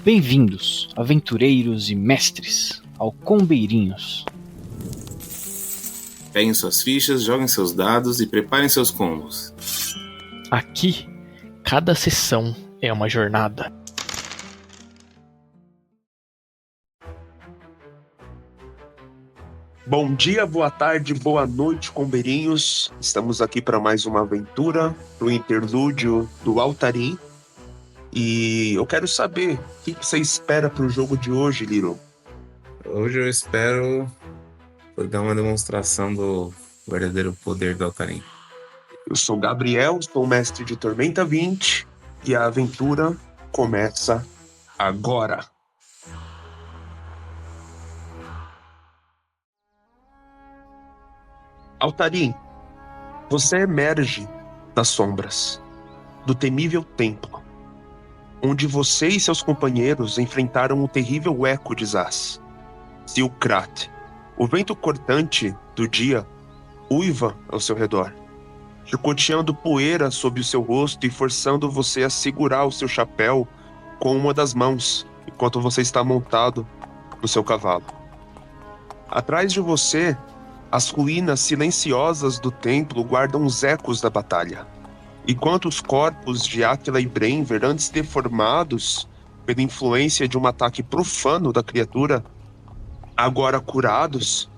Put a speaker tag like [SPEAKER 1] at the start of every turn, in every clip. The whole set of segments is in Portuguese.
[SPEAKER 1] Bem-vindos, aventureiros e mestres, ao Combeirinhos.
[SPEAKER 2] Peguem suas fichas, joguem seus dados e preparem seus combos.
[SPEAKER 3] Aqui, cada sessão é uma jornada.
[SPEAKER 4] Bom dia, boa tarde, boa noite, combeirinhos. Estamos aqui para mais uma aventura, pro interlúdio do Altarim. E eu quero saber, o que você espera pro jogo de hoje, Little?
[SPEAKER 2] Hoje eu espero dar uma demonstração do verdadeiro poder do Altarim.
[SPEAKER 4] Eu sou Gabriel, sou o mestre de Tormenta 20 e a aventura começa agora. Altarim, você emerge das sombras do temível templo, onde você e seus companheiros enfrentaram o terrível eco de Zaz, Zilkrat. O vento cortante do dia uiva ao seu redor, chicoteando poeira sob o seu rosto e forçando você a segurar o seu chapéu com uma das mãos, enquanto você está montado no seu cavalo. Atrás de você, as ruínas silenciosas do templo guardam os ecos da batalha, enquanto os corpos de Áquila e Brenver, antes deformados pela influência de um ataque profano da criatura, agora curados,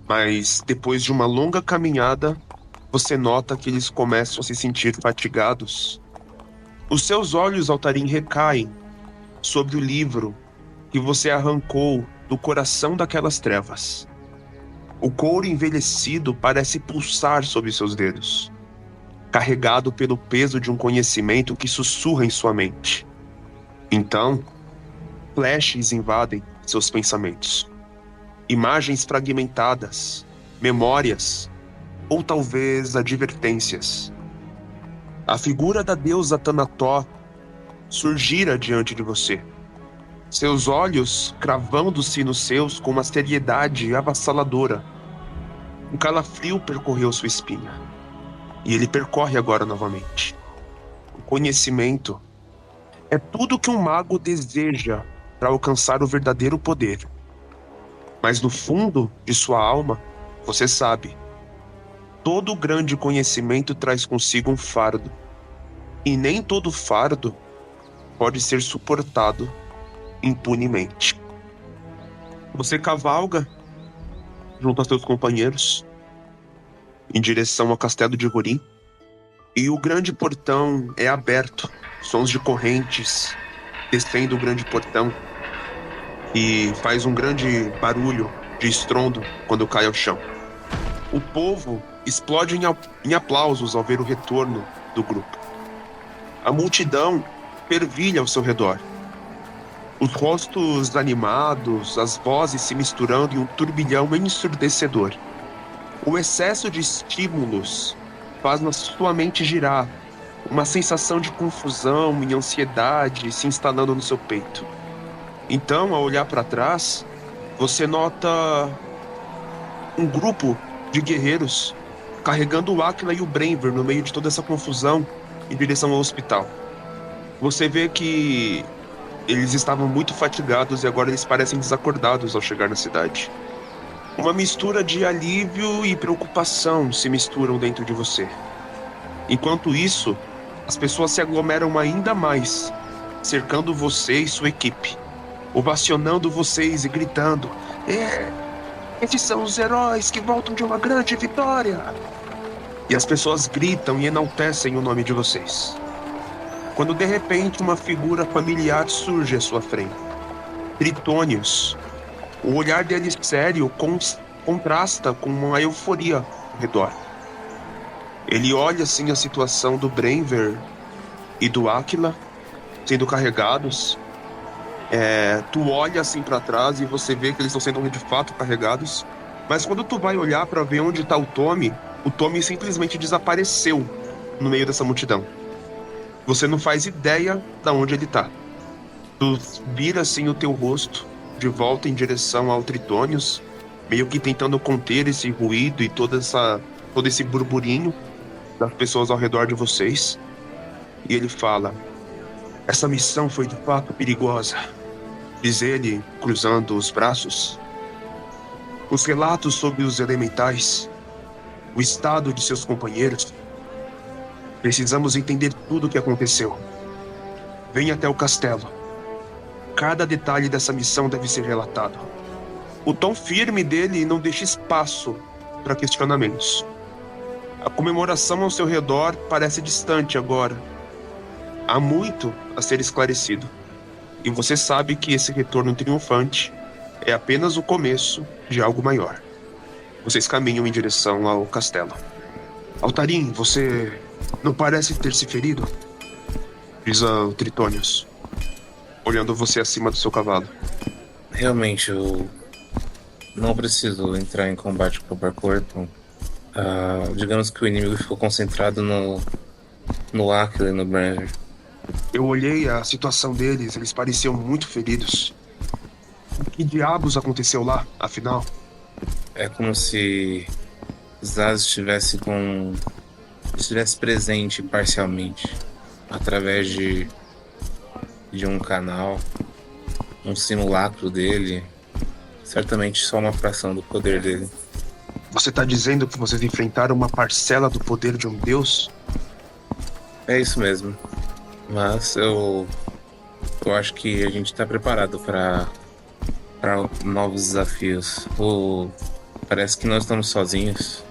[SPEAKER 4] mas depois de uma longa caminhada, você nota que eles começam a se sentir fatigados. Os seus olhos, Altarim, recaem sobre o livro que você arrancou do coração daquelas trevas. O couro envelhecido parece pulsar sob seus dedos, carregado pelo peso de um conhecimento que sussurra em sua mente. Então, flashes invadem seus pensamentos. Imagens fragmentadas, memórias, ou talvez advertências. A figura da deusa Tanató surgira diante de você. Seus olhos cravando-se nos seus com uma seriedade avassaladora. Um calafrio percorreu sua espinha. E ele percorre agora novamente. O conhecimento é tudo que um mago deseja para alcançar o verdadeiro poder. Mas no fundo de sua alma, você sabe, todo grande conhecimento traz consigo um fardo. E nem todo fardo pode ser suportado impunemente. Você cavalga junto a seus companheiros em direção ao castelo de Rorim, e o grande portão é aberto, sons de correntes descendo o grande portão e faz um grande barulho de estrondo quando cai ao chão. O povo explode em aplausos ao ver o retorno do grupo. A multidão fervilha ao seu redor. Os rostos animados, as vozes se misturando em um turbilhão ensurdecedor. O excesso de estímulos faz na sua mente girar, uma sensação de confusão e ansiedade se instalando no seu peito. Então, ao olhar para trás, você nota um grupo de guerreiros carregando o Áquila e o Brenver no meio de toda essa confusão em direção ao hospital. Você vê que eles estavam muito fatigados e agora eles parecem desacordados ao chegar na cidade. Uma mistura de alívio e preocupação se misturam dentro de você. Enquanto isso, as pessoas se aglomeram ainda mais, cercando você e sua equipe, ovacionando vocês e gritando: esses são os heróis que voltam de uma grande vitória! E as pessoas gritam e enaltecem o nome de vocês. Quando de repente uma figura familiar surge à sua frente. Tritônios. O olhar dele sério contrasta com uma euforia ao redor. Ele olha assim a situação do Brenver e do Áquila sendo carregados. Tu olha assim pra trás e você vê que eles estão sendo de fato carregados. Mas quando tu vai olhar pra ver onde tá o Tommy simplesmente desapareceu no meio dessa multidão. Você não faz ideia de onde ele tá. Tu vira assim o teu rosto de volta em direção ao Tritônios, meio que tentando conter esse ruído e todo esse burburinho das pessoas ao redor de vocês. E ele fala: Essa missão foi de fato perigosa, diz ele, cruzando os braços. Os relatos sobre os elementais, o estado de seus companheiros. Precisamos entender tudo o que aconteceu. Venha até o castelo. Cada detalhe dessa missão deve ser relatado. O tom firme dele não deixa espaço para questionamentos. A comemoração ao seu redor parece distante agora. Há muito a ser esclarecido. E você sabe que esse retorno triunfante é apenas o começo de algo maior. Vocês caminham em direção ao castelo. Altarim, você não parece ter se ferido? Diz o Tritônios, olhando você acima do seu cavalo.
[SPEAKER 2] Realmente, eu não preciso entrar em combate corpo a corpo. Digamos que o inimigo ficou concentrado no Aquila e no Branger.
[SPEAKER 4] Eu olhei a situação deles, eles pareciam muito feridos. O que diabos aconteceu lá, afinal?
[SPEAKER 2] É como se Zaz estivesse presente parcialmente, através de um canal, um simulacro dele, certamente só uma fração do poder dele.
[SPEAKER 4] Você tá dizendo que vocês enfrentaram uma parcela do poder de um deus?
[SPEAKER 2] É isso mesmo. Mas eu acho que a gente tá preparado para novos desafios. Parece que não estamos sozinhos.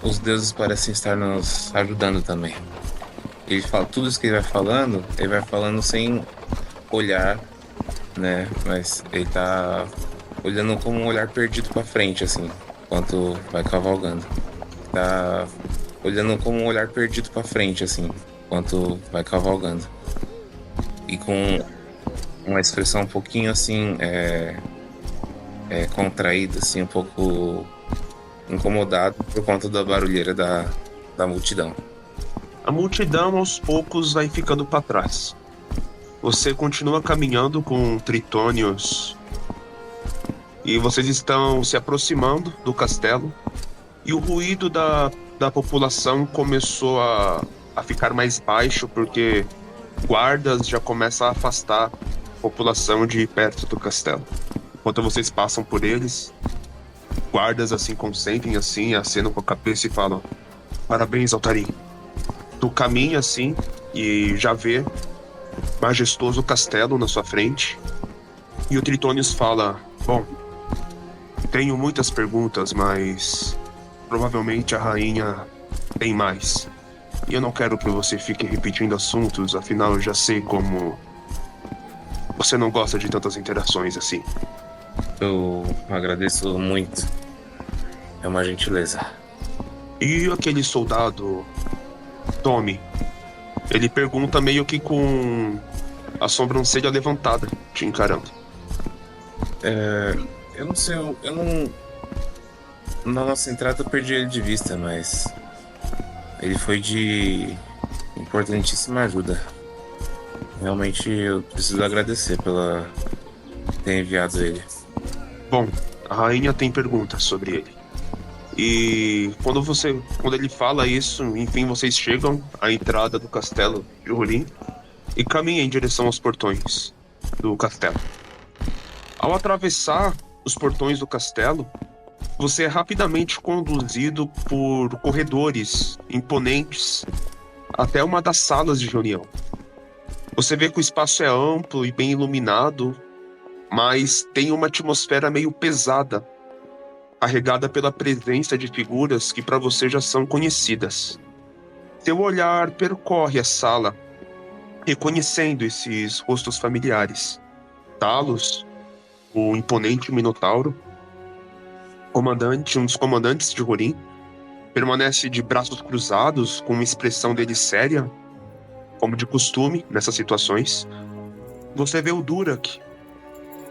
[SPEAKER 2] Os deuses parecem estar nos ajudando também. Ele fala, tudo isso que ele vai falando sem olhar, né? Mas ele tá olhando como um olhar perdido pra frente, assim, enquanto vai cavalgando. Tá olhando como um olhar perdido pra frente, assim, enquanto vai cavalgando. E com uma expressão um pouquinho assim, contraída, assim, um pouco incomodado por conta da barulheira da multidão.
[SPEAKER 4] A multidão aos poucos vai ficando para trás. Você continua caminhando com Tritônios e vocês estão se aproximando do castelo e o ruído da população começou a ficar mais baixo porque guardas já começam a afastar a população de perto do castelo. Enquanto vocês passam por eles, guardas assim consentem assim, acenam com a cabeça e falam: parabéns, Altarim. Tu caminha assim e já vê majestoso castelo na sua frente. E o Tritônios fala: bom, tenho muitas perguntas, mas provavelmente a rainha tem mais. E eu não quero que você fique repetindo assuntos, afinal eu já sei como você não gosta de tantas interações assim.
[SPEAKER 2] Eu agradeço muito. É uma gentileza.
[SPEAKER 4] E aquele soldado, Tommy, ele pergunta meio que com a sobrancelha levantada, te encarando.
[SPEAKER 2] Eu não sei, eu não... Na nossa entrada eu perdi ele de vista, mas ele foi de importantíssima ajuda. Realmente eu preciso agradecer pela ter enviado ele.
[SPEAKER 4] Bom, a rainha tem perguntas sobre ele. E quando ele fala isso, enfim, vocês chegam à entrada do castelo de Rolim e caminham em direção aos portões do castelo. Ao atravessar os portões do castelo, você é rapidamente conduzido por corredores imponentes até uma das salas de reunião. Você vê que o espaço é amplo e bem iluminado, mas tem uma atmosfera meio pesada, carregada pela presença de figuras que para você já são conhecidas. Seu olhar percorre a sala, reconhecendo esses rostos familiares. Talos, o imponente Minotauro, um dos comandantes de Rolim, permanece de braços cruzados, com uma expressão dele séria, como de costume nessas situações. Você vê o Durak,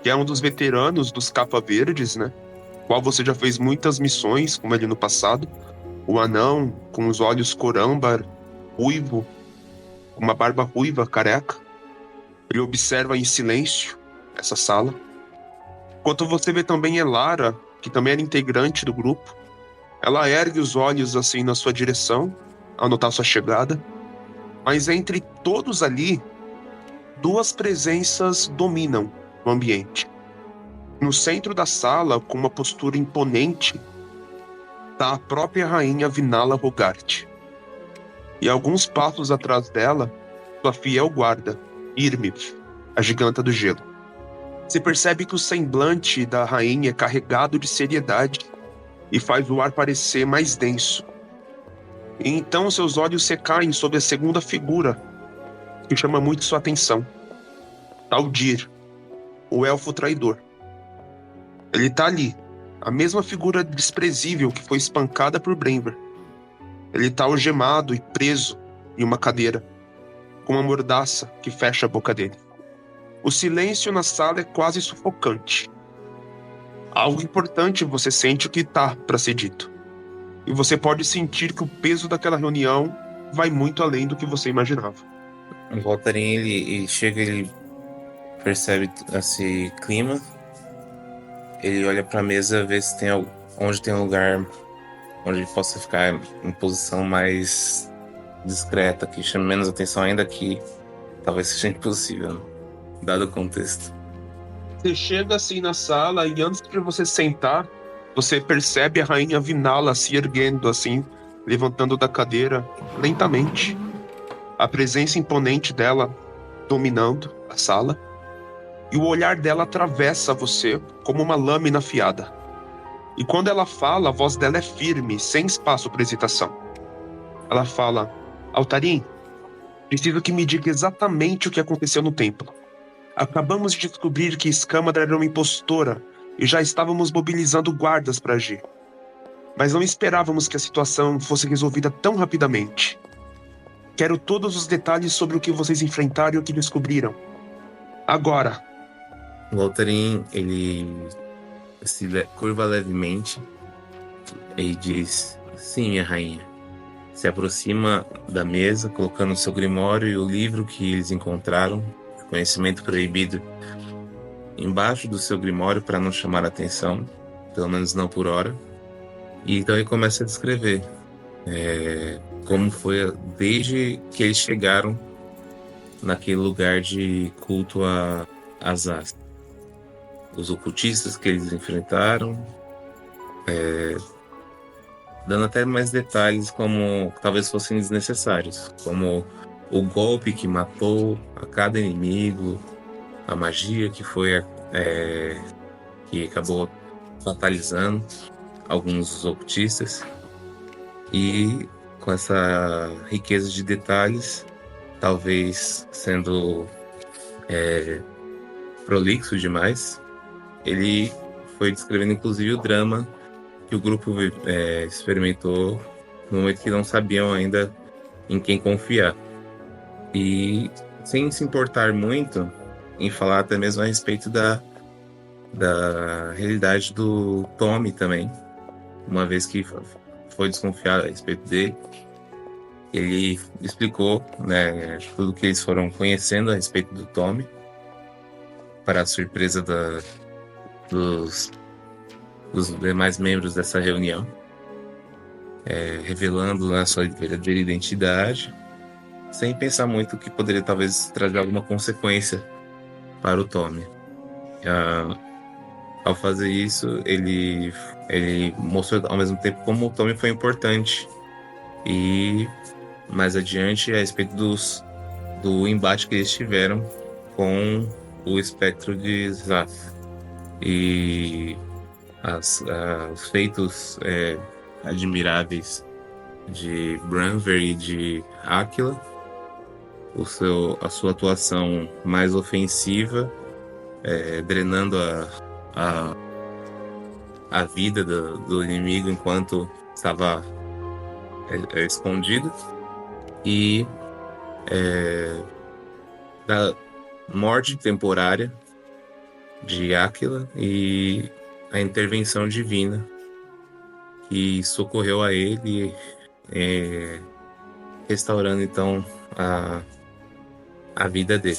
[SPEAKER 4] que é um dos veteranos dos Capa Verdes, né? Qual você já fez muitas missões com ele no passado. O anão, com os olhos cor âmbar, ruivo, com uma barba ruiva, careca. Ele observa em silêncio essa sala. Enquanto você vê também Elara, que também era integrante do grupo. Ela ergue os olhos assim na sua direção, ao notar sua chegada. Mas entre todos ali, duas presenças dominam o ambiente. No centro da sala, com uma postura imponente, está a própria rainha Vinala Rogart. E alguns passos atrás dela, sua fiel guarda, Irmif, a giganta do gelo. Você percebe que o semblante da rainha é carregado de seriedade e faz o ar parecer mais denso. E então seus olhos se caem sobre a segunda figura, que chama muito sua atenção. Taldir, o elfo traidor. Ele tá ali, a mesma figura desprezível que foi espancada por Brenver. Ele tá algemado e preso em uma cadeira, com uma mordaça que fecha a boca dele. O silêncio na sala é quase sufocante. Algo importante você sente que tá para ser dito. E você pode sentir que o peso daquela reunião vai muito além do que você imaginava.
[SPEAKER 2] O Voltarin, ele chega, ele percebe esse clima. Ele olha pra mesa, vê se tem onde tem um lugar onde ele possa ficar em posição mais discreta, que chame menos atenção, ainda que talvez seja impossível, né? Dado o contexto.
[SPEAKER 4] Você chega assim na sala e antes de você sentar, você percebe a rainha Vinala se erguendo assim, levantando da cadeira lentamente. A presença imponente dela dominando a sala. E o olhar dela atravessa você como uma lâmina afiada. E quando ela fala, a voz dela é firme, sem espaço para hesitação. Ela fala: Altarin, preciso que me diga exatamente o que aconteceu no templo. Acabamos de descobrir que Escâmadra era uma impostora e já estávamos mobilizando guardas para agir. Mas não esperávamos que a situação fosse resolvida tão rapidamente. Quero todos os detalhes sobre o que vocês enfrentaram e o que descobriram. Agora.
[SPEAKER 2] O Voltarin, ele se curva levemente e diz: sim, minha rainha. Se aproxima da mesa, colocando o seu grimório e o livro que eles encontraram, Conhecimento Proibido, embaixo do seu grimório para não chamar a atenção, pelo menos não por hora. E então ele começa a descrever como foi desde que eles chegaram naquele lugar de culto a Azaz. Os ocultistas que eles enfrentaram, dando até mais detalhes como talvez fossem desnecessários, como o golpe que matou a cada inimigo, a magia que foi que acabou fatalizando alguns dos ocultistas. E com essa riqueza de detalhes, talvez sendo prolixo demais, ele foi descrevendo inclusive o drama que o grupo experimentou no momento que não sabiam ainda em quem confiar. E sem se importar muito em falar até mesmo a respeito da realidade do Tommy também, uma vez que foi desconfiar a respeito dele. Ele explicou, né, tudo que eles foram conhecendo a respeito do Tommy, para a surpresa dos demais membros dessa reunião, revelando a sua verdadeira identidade, sem pensar muito que poderia talvez trazer alguma consequência para o Tommy. Ao fazer isso, ele mostrou ao mesmo tempo como o Tommy foi importante, e mais adiante a respeito do embate que eles tiveram com o espectro de Zath e os feitos admiráveis de Brenver e de Aquila, a sua atuação mais ofensiva, drenando a vida do inimigo enquanto estava escondido, e da morte temporária de Aquila e a intervenção divina que socorreu a ele, restaurando então a vida dele.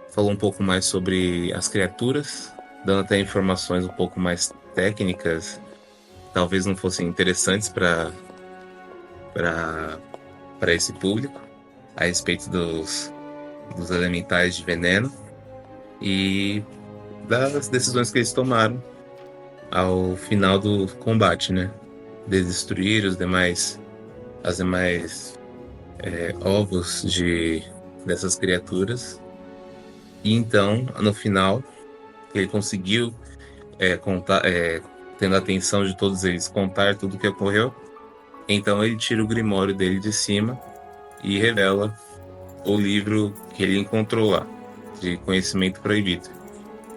[SPEAKER 2] Falou um pouco mais sobre as criaturas, dando até informações um pouco mais técnicas, talvez não fossem interessantes para esse público, a respeito dos elementais de veneno e das decisões que eles tomaram ao final do combate, né? De destruir as demais ovos dessas criaturas. E então, no final, ele conseguiu contar, tendo a atenção de todos eles, contar tudo o que ocorreu. Então ele tira o grimório dele de cima e revela o livro que ele encontrou lá, de Conhecimento Proibido.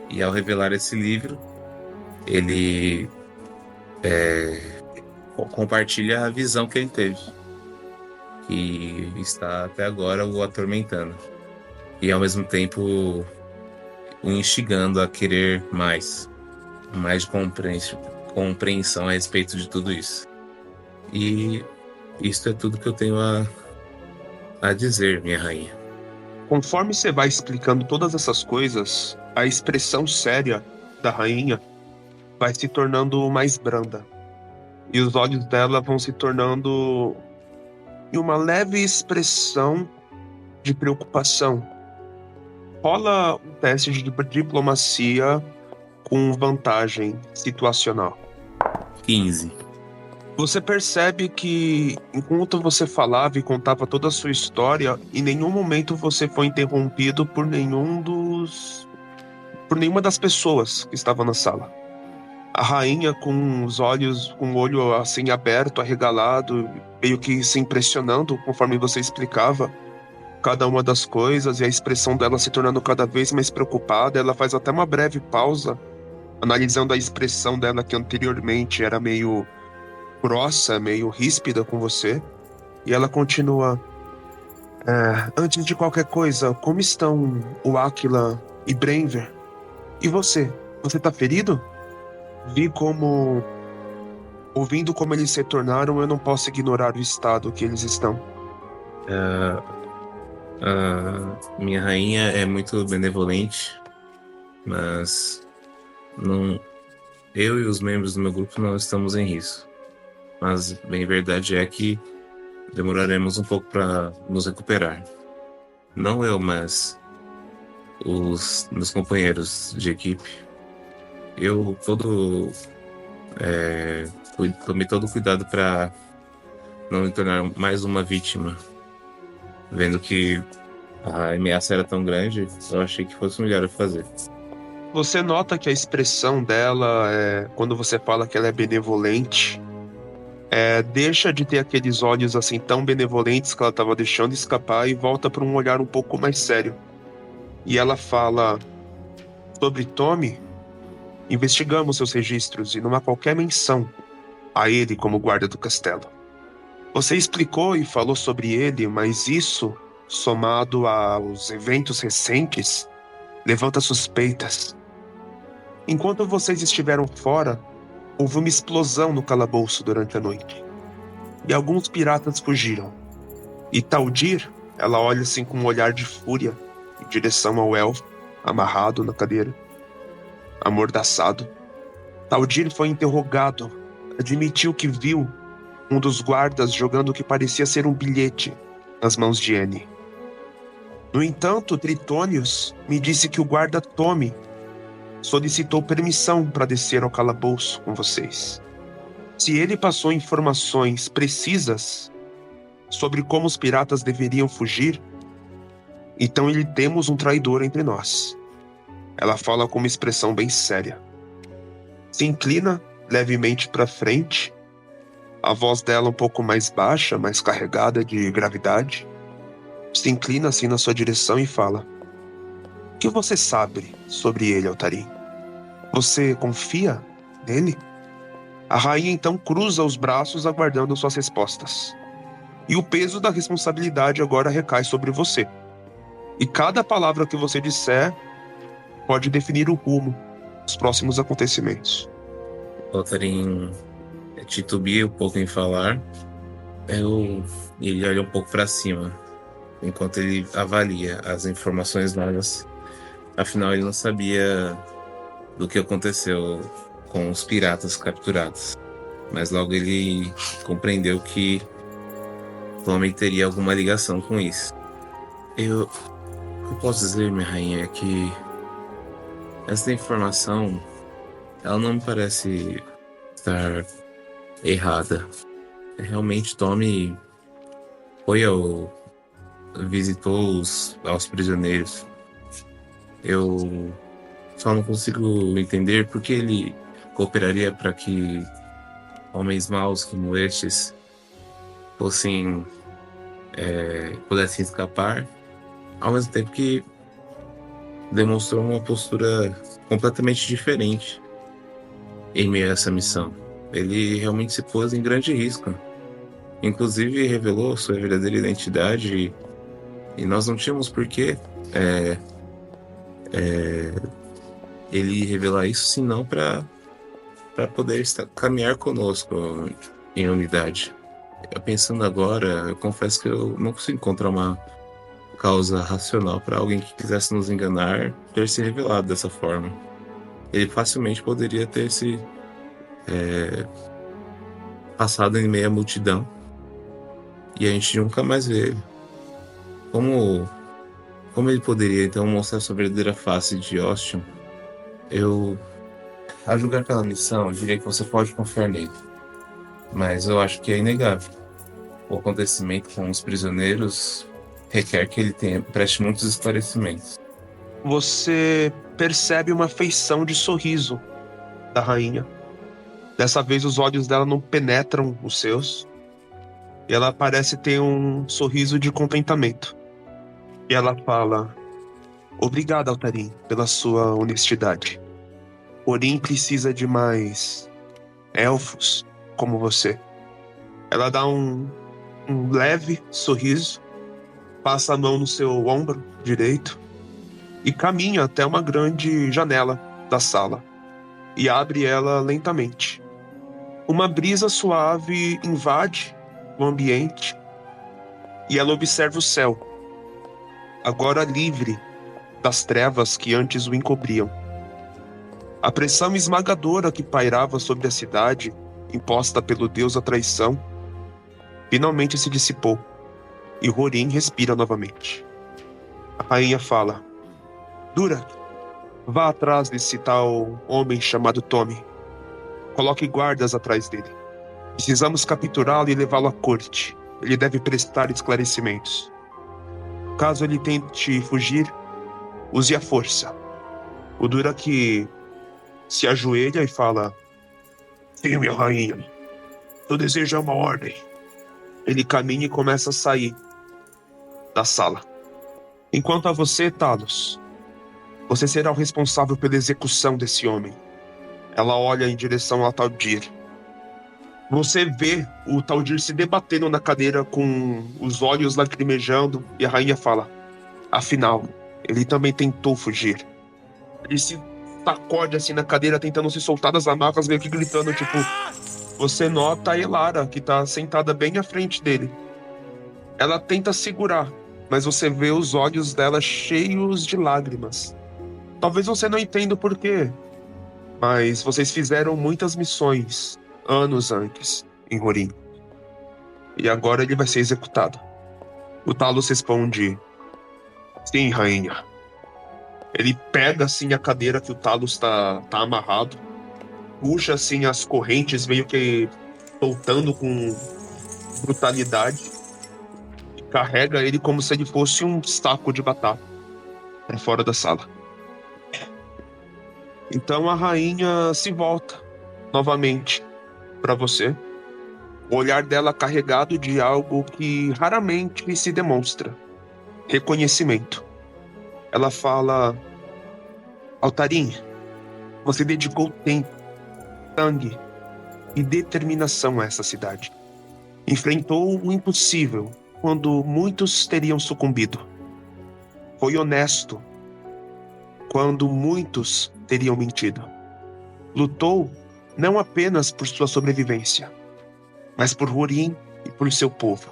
[SPEAKER 2] E ao revelar esse livro, ele compartilha a visão que ele teve, que está até agora o atormentando. E ao mesmo tempo o instigando a querer mais de compreensão a respeito de tudo isso. E isso é tudo que eu tenho a dizer, minha rainha.
[SPEAKER 4] Conforme você vai explicando todas essas coisas, a expressão séria da rainha vai se tornando mais branda. E os olhos dela vão se tornando em uma leve expressão de preocupação. Rola um teste de diplomacia com vantagem situacional.
[SPEAKER 2] 15.
[SPEAKER 4] Você percebe que, enquanto você falava e contava toda a sua história, em nenhum momento você foi interrompido por nenhuma das pessoas que estavam na sala. A rainha com os olhos, com o olho assim aberto, arregalado, meio que se impressionando conforme você explicava cada uma das coisas, e a expressão dela se tornando cada vez mais preocupada. Ela faz até uma breve pausa, analisando a expressão dela que anteriormente era meio grossa, meio ríspida com você, e ela continua: antes de qualquer coisa, como estão o Áquila e Brenver? E você? Você tá ferido? Ouvindo como eles se tornaram, eu não posso ignorar o estado que eles estão.
[SPEAKER 2] Minha rainha é muito benevolente, mas eu e os membros do meu grupo não estamos em risco. Mas bem verdade é que demoraremos um pouco para nos recuperar. Não eu, mas os meus companheiros de equipe. Eu tomei todo o cuidado para não me tornar mais uma vítima. Vendo que a ameaça era tão grande, eu achei que fosse melhor eu fazer.
[SPEAKER 4] Você nota que a expressão dela, quando você fala que ela é benevolente, deixa de ter aqueles olhos assim tão benevolentes que ela estava deixando escapar e volta para um olhar um pouco mais sério. E ela fala: sobre Tommy, investigamos seus registros e não há qualquer menção a ele como guarda do castelo. Você explicou e falou sobre ele, mas isso, somado aos eventos recentes, levanta suspeitas. Enquanto vocês estiveram fora, houve uma explosão no calabouço durante a noite. E alguns piratas fugiram. E Taldir, ela olha assim com um olhar de fúria em direção ao elfo, amarrado na cadeira, amordaçado. Taldir foi interrogado, admitiu que viu um dos guardas jogando o que parecia ser um bilhete nas mãos de Annie. No entanto, Tritônios me disse que o guarda Tommy solicitou permissão para descer ao calabouço com vocês. Se ele passou informações precisas sobre como os piratas deveriam fugir, então temos um traidor entre nós. Ela fala com uma expressão bem séria. Se inclina levemente para frente, a voz dela um pouco mais baixa, mais carregada de gravidade. Se inclina assim na sua direção e fala: o que você sabe sobre ele, Altarim? Você confia nele? A rainha então cruza os braços aguardando suas respostas. E o peso da responsabilidade agora recai sobre você. E cada palavra que você disser pode definir o rumo dos próximos acontecimentos.
[SPEAKER 2] Altarim titubia um pouco em falar. Ele olha um pouco para cima, enquanto ele avalia as informações novas. Afinal, ele não sabia do que aconteceu com os piratas capturados. Mas logo ele compreendeu que Tommy teria alguma ligação com isso. O que eu posso dizer, minha rainha, é que essa informação, ela não me parece estar errada. Realmente Tommy visitou aos prisioneiros. Eu só não consigo entender por que ele cooperaria para que homens maus como estes fossem pudessem escapar, ao mesmo tempo que demonstrou uma postura completamente diferente em meio a essa missão. Ele realmente se pôs em grande risco. Inclusive revelou sua verdadeira identidade e nós não tínhamos por que ele revelar isso, senão para poder caminhar conosco em unidade. Pensando agora, eu confesso que eu não consigo encontrar uma causa racional para alguém que quisesse nos enganar ter se revelado dessa forma. Ele facilmente poderia ter se passado em meio à multidão e a gente nunca mais vê ele. Como ele poderia então mostrar sua verdadeira face de Austin? A julgar pela missão, eu diria que você pode confiar nele. Mas eu acho que é inegável. O acontecimento com os prisioneiros requer que ele preste muitos esclarecimentos.
[SPEAKER 4] Você percebe uma feição de sorriso da rainha. Dessa vez os olhos dela não penetram os seus. E ela parece ter um sorriso de contentamento. E ela fala: obrigado, Altarin, pela sua honestidade. Orin precisa de mais elfos como você. Ela dá um leve sorriso, passa a mão no seu ombro direito e caminha até uma grande janela da sala e abre ela lentamente. Uma brisa suave invade o ambiente e ela observa o céu, agora livre das trevas que antes o encobriam. A pressão esmagadora que pairava sobre a cidade, imposta pelo deus da traição, finalmente se dissipou, e Rorin respira novamente. A rainha fala: Durak, vá atrás desse tal homem chamado Tommy. Coloque guardas atrás dele. Precisamos capturá-lo e levá-lo à corte. Ele deve prestar esclarecimentos. Caso ele tente fugir, use a força. O Durak se ajoelha e fala: sim, minha rainha. Eu desejo uma ordem. Ele caminha e começa a sair da sala. Enquanto a você, Talos, você será o responsável pela execução desse homem. Ela olha em direção ao Taldir. Você vê o Taldir se debatendo na cadeira com os olhos lacrimejando e a rainha fala: afinal, ele também tentou fugir. Ele se sacode assim na cadeira, tentando se soltar das amarras, meio que gritando, tipo... Você nota a Elara, que tá sentada bem à frente dele. Ela tenta segurar, mas você vê os olhos dela cheios de lágrimas. Talvez você não entenda o porquê, mas vocês fizeram muitas missões anos antes em Rorin. E agora ele vai ser executado. O Talos responde: sim, rainha. Ele pega assim a cadeira que o Talos tá amarrado, puxa assim as correntes, meio que soltando com brutalidade, e carrega ele como se ele fosse um saco de batata para fora da sala. Então a rainha se volta novamente para você, o olhar dela carregado de algo que raramente se demonstra: reconhecimento. Ela fala: Altarin, você dedicou tempo, sangue e determinação a essa cidade. Enfrentou o impossível quando muitos teriam sucumbido. Foi honesto quando muitos teriam mentido. Lutou não apenas por sua sobrevivência, mas por Rorin e por seu povo.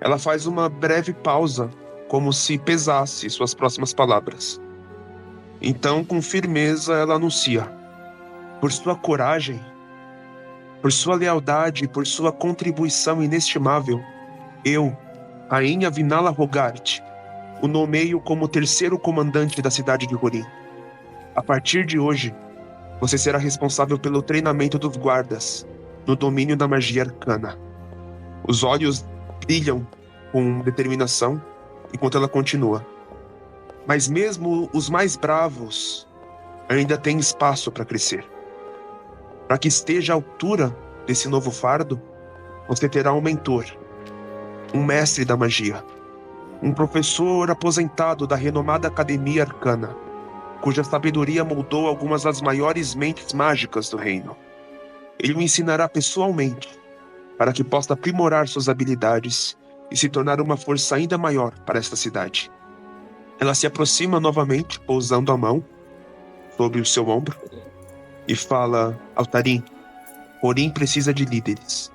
[SPEAKER 4] Ela faz uma breve pausa, como se pesasse suas próximas palavras. Então, com firmeza, ela anuncia: por sua coragem, por sua lealdade e por sua contribuição inestimável, eu, Rainha Vinala Rogart, o nomeio como terceiro comandante da cidade de Rorim. A partir de hoje, você será responsável pelo treinamento dos guardas no domínio da magia arcana. Os olhos brilham com determinação enquanto ela continua. Mas mesmo os mais bravos ainda têm espaço para crescer. Para que esteja à altura desse novo fardo, você terá um mentor, um mestre da magia, um professor aposentado da renomada Academia Arcana, cuja sabedoria moldou algumas das maiores mentes mágicas do reino. Ele o ensinará pessoalmente, para que possa aprimorar suas habilidades e se tornar uma força ainda maior para esta cidade. Ela se aproxima novamente, pousando a mão sobre o seu ombro, e fala: Altarim, Rorim precisa de líderes,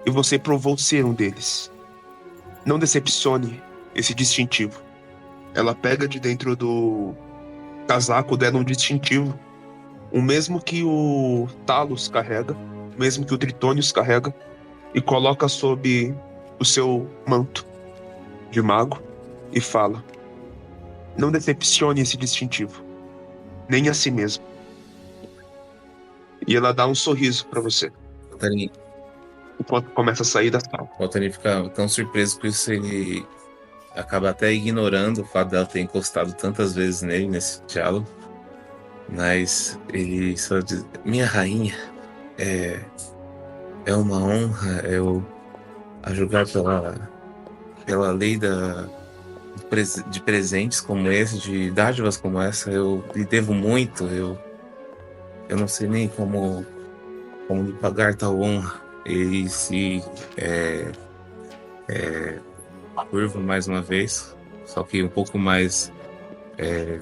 [SPEAKER 4] e você provou ser um deles. Não decepcione esse distintivo. Ela pega de dentro do casaco dela um distintivo, o mesmo que o Talos carrega, o mesmo que o Tritônios carrega, e coloca sob o seu manto de mago e fala: não decepcione esse distintivo, nem a si mesmo. E ela dá um sorriso pra você,
[SPEAKER 2] Altarin,
[SPEAKER 4] enquanto começa a sair da sala.
[SPEAKER 2] o Altarin fica tão surpreso com isso, ele acaba até ignorando o fato dela ter encostado tantas vezes nele nesse diálogo. Mas ele só diz: minha rainha, é uma honra eu a julgar pela lei de presentes como esse, de dádivas como essa. Eu lhe devo muito, eu não sei nem como lhe pagar tal honra. Ele se curva mais uma vez, só que um pouco mais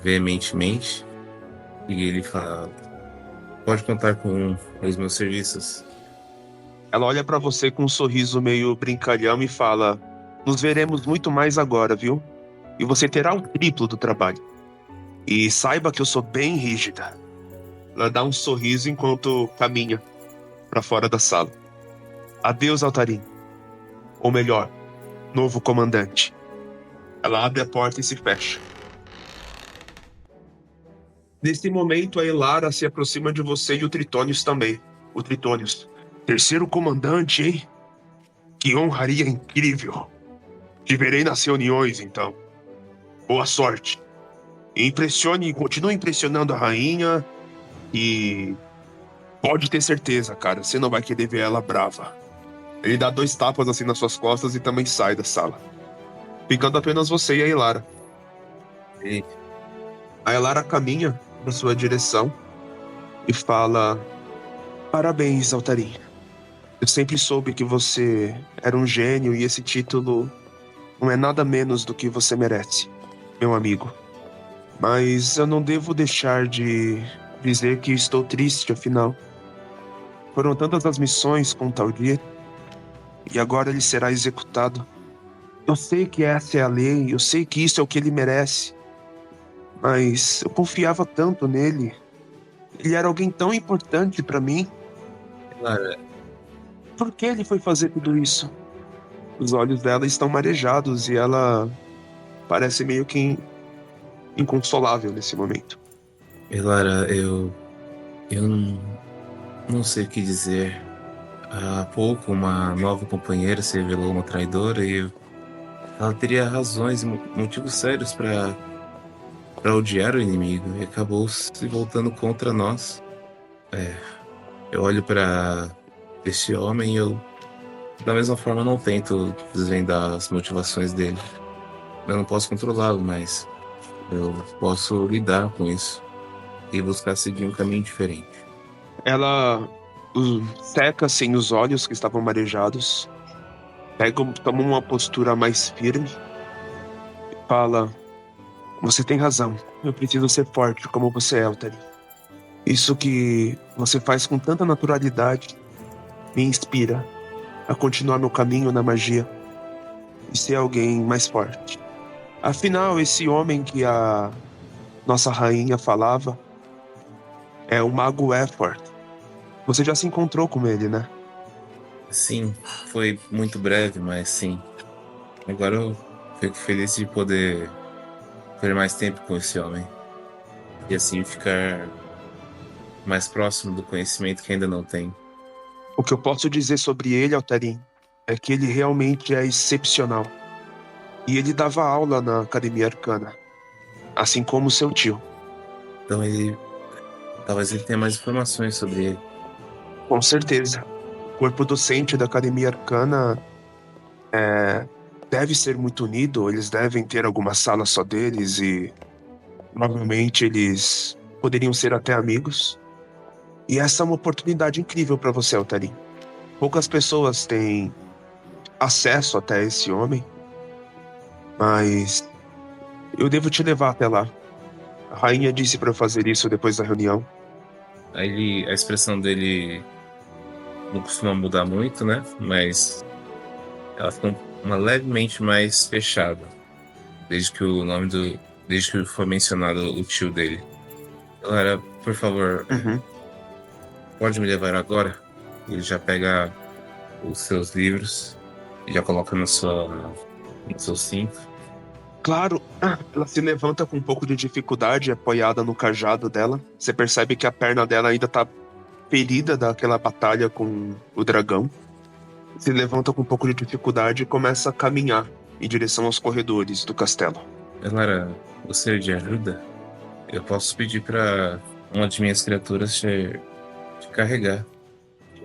[SPEAKER 2] veementemente, e ele fala: pode contar com os meus serviços.
[SPEAKER 4] Ela olha pra você com um sorriso meio brincalhão e fala: nos veremos muito mais agora, viu? E você terá o triplo do trabalho. E saiba que eu sou bem rígida. Ela dá um sorriso enquanto caminha pra fora da sala. Adeus, Altarim. Ou melhor, novo comandante. Ela abre a porta e se fecha. Nesse momento, a Elara se aproxima de você e o Tritônios também. O Tritônios: terceiro comandante, hein? Que honraria incrível. Te verei nas reuniões, então. Boa sorte. E continue impressionando a rainha. E pode ter certeza, cara, você não vai querer ver ela brava. Ele dá 2 tapas assim nas suas costas e também sai da sala, ficando apenas você e a Elara.
[SPEAKER 2] E
[SPEAKER 4] A Elara caminha na sua direção e fala: parabéns, Altarim. Eu sempre soube que você era um gênio e esse título não é nada menos do que você merece, meu amigo. Mas eu não devo deixar de dizer que estou triste, afinal. Foram tantas as missões com Taldir, e agora ele será executado. Eu sei que essa é a lei, eu sei que isso é o que ele merece. Mas eu confiava tanto nele. Ele era alguém tão importante pra mim.
[SPEAKER 2] Elara,
[SPEAKER 4] Por que ele foi fazer tudo isso? Os olhos dela estão marejados e ela parece meio que inconsolável nesse momento.
[SPEAKER 2] eu não sei o que dizer. Há pouco, uma nova companheira se revelou uma traidora e ela teria razões e motivos sérios para odiar o inimigo e acabou se voltando contra nós. Eu olho para esse homem e eu, da mesma forma, não tento desvendar as motivações dele. Eu não posso controlá-lo, mas eu posso lidar com isso e buscar seguir um caminho diferente.
[SPEAKER 4] Ela seca assim os olhos que estavam marejados, toma uma postura mais firme e fala: você tem razão, eu preciso ser forte como você é, Altair. Isso que você faz com tanta naturalidade me inspira a continuar meu caminho na magia e ser alguém mais forte. Afinal, esse homem que a nossa rainha falava é o Mago Effort. Você já se encontrou com ele, né?
[SPEAKER 2] Sim, foi muito breve, mas sim. Agora eu fico feliz de poder ter mais tempo com esse homem. E assim ficar mais próximo do conhecimento que ainda não tem.
[SPEAKER 4] O que eu posso dizer sobre ele, Altarin, é que ele realmente é excepcional. E ele dava aula na Academia Arcana, assim como seu tio.
[SPEAKER 2] Então talvez ele tenha mais informações sobre ele.
[SPEAKER 4] Com certeza. O corpo docente da Academia Arcana deve ser muito unido, eles devem ter alguma sala só deles e provavelmente eles poderiam ser até amigos. E essa é uma oportunidade incrível para você, Altarin. Poucas pessoas têm acesso até esse homem, mas eu devo te levar até lá. A rainha disse para eu fazer isso depois da reunião.
[SPEAKER 2] Aí a expressão dele não costuma mudar muito, né? Mas ela fica levemente mais fechada. Desde que foi mencionado o tio dele. Galera, por favor, pode me levar agora? Ele já pega os seus livros e já coloca no seu cinto.
[SPEAKER 4] Claro, ela se levanta com um pouco de dificuldade, apoiada no cajado dela. Você percebe que a perna dela ainda tá ferida daquela batalha com o dragão. Se levanta com um pouco de dificuldade e começa a caminhar em direção aos corredores do castelo.
[SPEAKER 2] Galera, gostaria de ajuda? Eu posso pedir para uma de minhas criaturas te carregar.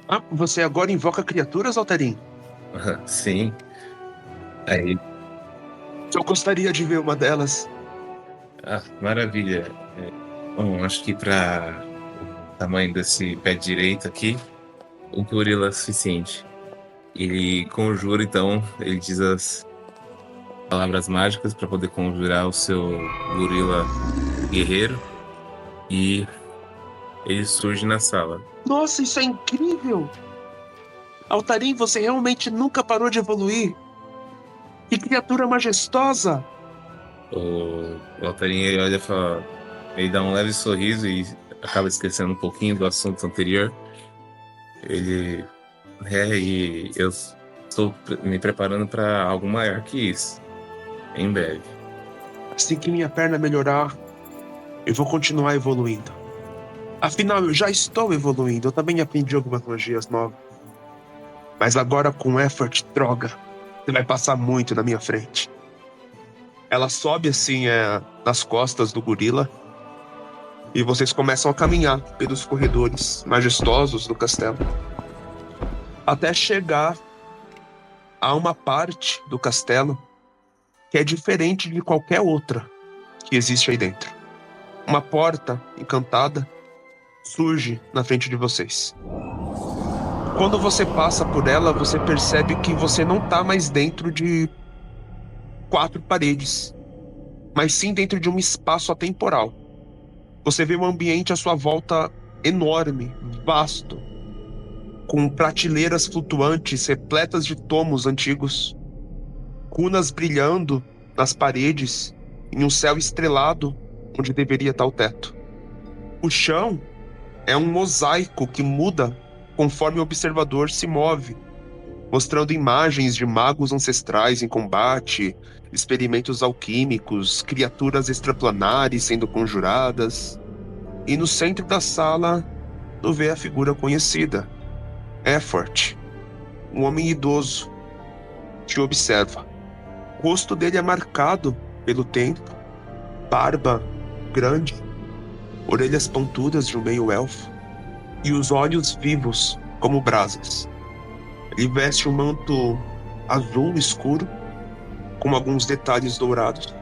[SPEAKER 4] Ah, você agora invoca criaturas, Altarin?
[SPEAKER 2] Sim. Aí.
[SPEAKER 4] Eu gostaria de ver uma delas.
[SPEAKER 2] Ah, maravilha. Bom, acho que para o tamanho desse pé direito aqui, um gorila é suficiente. Ele conjura, então, ele diz as palavras mágicas para poder conjurar o seu gorila guerreiro e ele surge na sala.
[SPEAKER 4] Nossa, isso é incrível! Altarin, você realmente nunca parou de evoluir? Que criatura majestosa!
[SPEAKER 2] O Altarin, ele olha e fala, ele dá um leve sorriso e acaba esquecendo um pouquinho do assunto anterior. E eu estou me preparando para algo maior que isso, em breve.
[SPEAKER 4] Assim que minha perna melhorar, eu vou continuar evoluindo. Afinal, eu já estou evoluindo, eu também aprendi algumas magias novas. Mas agora com effort, droga, você vai passar muito na minha frente. Ela sobe assim nas costas do gorila e vocês começam a caminhar pelos corredores majestosos do castelo até chegar a uma parte do castelo que é diferente de qualquer outra que existe aí dentro. Uma porta encantada surge na frente de vocês. Quando você passa por ela, você percebe que você não está mais dentro de 4 paredes, mas sim dentro de um espaço atemporal. Você vê um ambiente à sua volta enorme, vasto, com prateleiras flutuantes repletas de tomos antigos, runas brilhando nas paredes, em um céu estrelado onde deveria estar o teto. O chão é um mosaico que muda conforme o observador se move, mostrando imagens de magos ancestrais em combate, experimentos alquímicos, criaturas extraplanares sendo conjuradas. E no centro da sala, tu vê a figura conhecida, Effort, um homem idoso, te observa. O rosto dele é marcado pelo tempo, barba grande, orelhas pontudas de um meio-elfo, e os olhos vivos como brasas. Ele veste um manto azul escuro, com alguns detalhes dourados,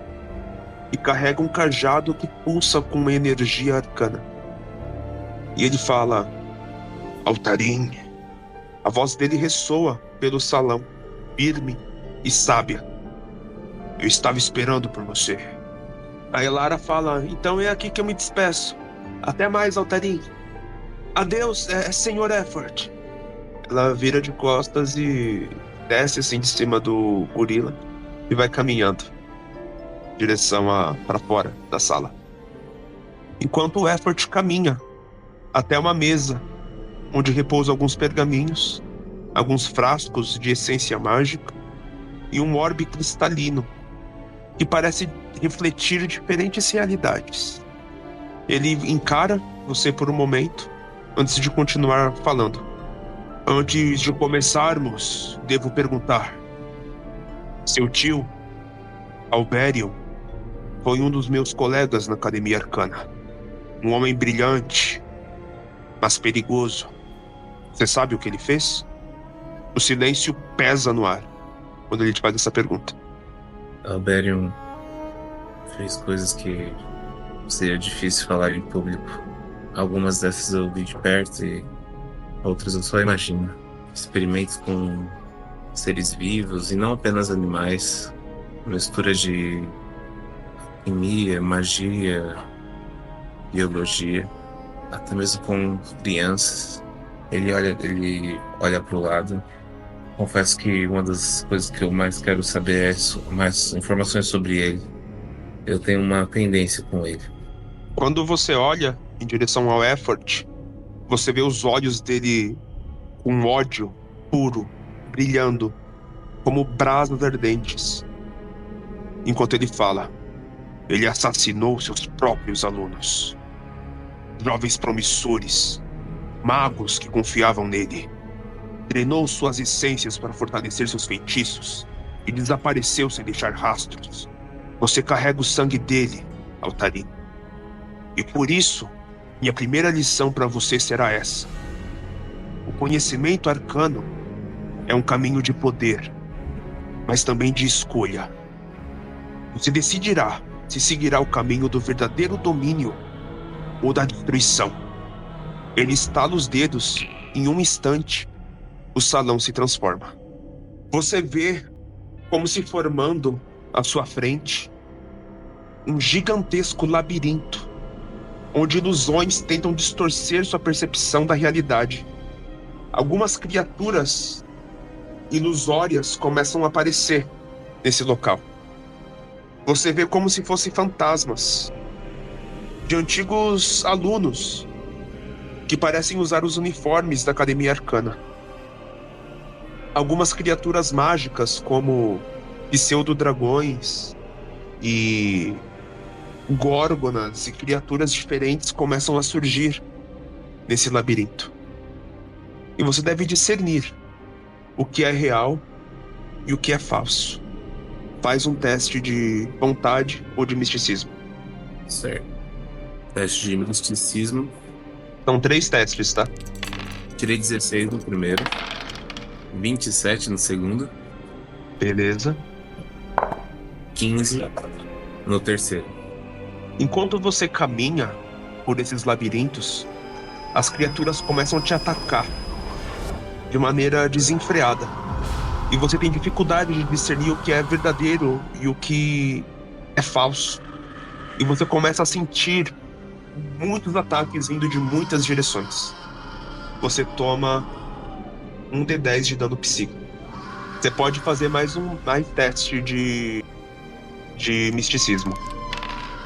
[SPEAKER 4] e carrega um cajado que pulsa com uma energia arcana. E ele fala, Altarin. A voz dele ressoa pelo salão, firme e sábia. Eu estava esperando por você. A Elara fala, então é aqui que eu me despeço. Até mais, Altarin. Adeus, Senhor Effort. Ela vira de costas e desce assim de cima do gorila e vai caminhando em direção para fora da sala. Enquanto o Effort caminha até uma mesa onde repousam alguns pergaminhos, alguns frascos de essência mágica e um orbe cristalino que parece refletir diferentes realidades. Ele encara você por um momento, antes de continuar falando. Antes de começarmos, devo perguntar. Seu tio, Alberion, foi um dos meus colegas na Academia Arcana. Um homem brilhante, mas perigoso. Você sabe o que ele fez? O silêncio pesa no ar quando ele te faz essa pergunta.
[SPEAKER 2] Alberion fez coisas que seria difícil falar em público. Algumas dessas eu vi de perto e outras eu só imagino. Experimentos com seres vivos e não apenas animais. Mistura de alquimia, magia, biologia, até mesmo com crianças. Ele olha para o lado. Confesso que uma das coisas que eu mais quero saber é mais informações sobre ele. Eu tenho uma pendência com ele.
[SPEAKER 4] Quando você olha em direção ao Effort, você vê os olhos dele com ódio puro, brilhando, como brasas ardentes. Enquanto ele fala, ele assassinou seus próprios alunos. Jovens promissores, magos que confiavam nele. Treinou suas essências para fortalecer seus feitiços e desapareceu sem deixar rastros. Você carrega o sangue dele, Altarin. E por isso, minha primeira lição para você será essa. O conhecimento arcano é um caminho de poder, mas também de escolha. Você decidirá se seguirá o caminho do verdadeiro domínio ou da destruição. Ele estala os dedos, em um instante, o salão se transforma. Você vê como se formando à sua frente um gigantesco labirinto, onde ilusões tentam distorcer sua percepção da realidade. Algumas criaturas ilusórias começam a aparecer nesse local. Você vê como se fossem fantasmas de antigos alunos que parecem usar os uniformes da Academia Arcana. Algumas criaturas mágicas, como pseudo-dragões e górgonas e criaturas diferentes começam a surgir nesse labirinto. E você deve discernir o que é real e o que é falso. Faz um teste de vontade ou de misticismo.
[SPEAKER 2] Certo. Teste de misticismo.
[SPEAKER 4] São 3 testes, tá?
[SPEAKER 2] Tirei 16 no primeiro. 27 no segundo.
[SPEAKER 4] Beleza.
[SPEAKER 2] 15 no terceiro.
[SPEAKER 4] Enquanto você caminha por esses labirintos, as criaturas começam a te atacar de maneira desenfreada. E você tem dificuldade de discernir o que é verdadeiro e o que é falso. E você começa a sentir muitos ataques vindo de muitas direções. Você toma um D10 de dano psíquico. Você pode fazer mais teste de misticismo.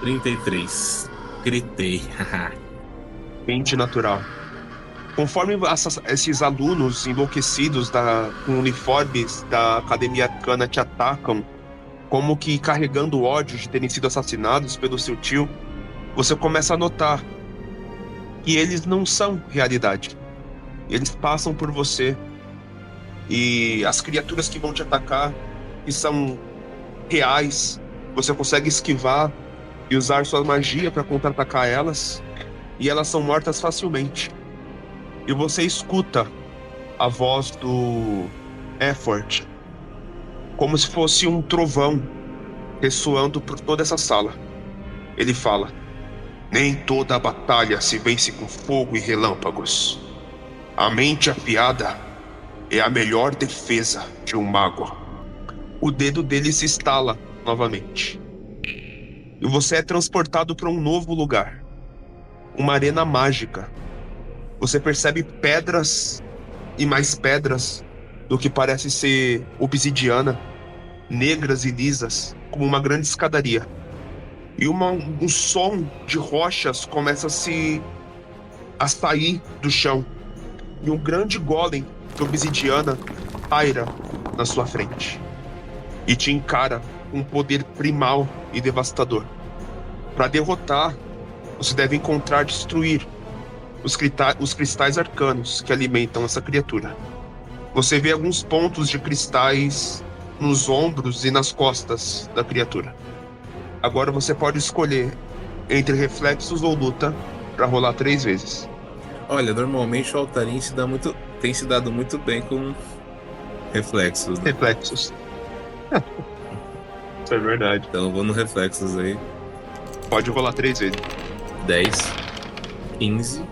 [SPEAKER 2] 33. Gritei.
[SPEAKER 4] 20 natural. Conforme esses alunos enlouquecidos com uniformes da Academia Arcana te atacam, como que carregando ódio de terem sido assassinados pelo seu tio, você começa a notar que eles não são realidade. Eles passam por você. E as criaturas que vão te atacar, que são reais, você consegue esquivar e usar sua magia para contra-atacar elas, e elas são mortas facilmente. E você escuta a voz do Effort, como se fosse um trovão ressoando por toda essa sala. Ele fala: nem toda a batalha se vence com fogo e relâmpagos. A mente afiada é a melhor defesa de um mago. O dedo dele se estala novamente. E você é transportado para um novo lugar. Uma arena mágica. Você percebe pedras e mais pedras do que parece ser obsidiana, negras e lisas, como uma grande escadaria. E um som de rochas começa a sair do chão. E um grande golem de obsidiana paira na sua frente. E te encara com um poder primal e devastador. Para derrotar, você deve encontrar e destruir os cristais arcanos que alimentam essa criatura. Você vê alguns pontos de cristais nos ombros e nas costas da criatura. Agora você pode escolher entre reflexos ou luta para rolar 3 vezes.
[SPEAKER 2] Olha, normalmente o Altarin tem se dado muito bem com reflexos, né?
[SPEAKER 4] Reflexos. Isso é verdade.
[SPEAKER 2] Então eu vou no reflexos aí.
[SPEAKER 4] Pode rolar 3 vezes.
[SPEAKER 2] 10, 15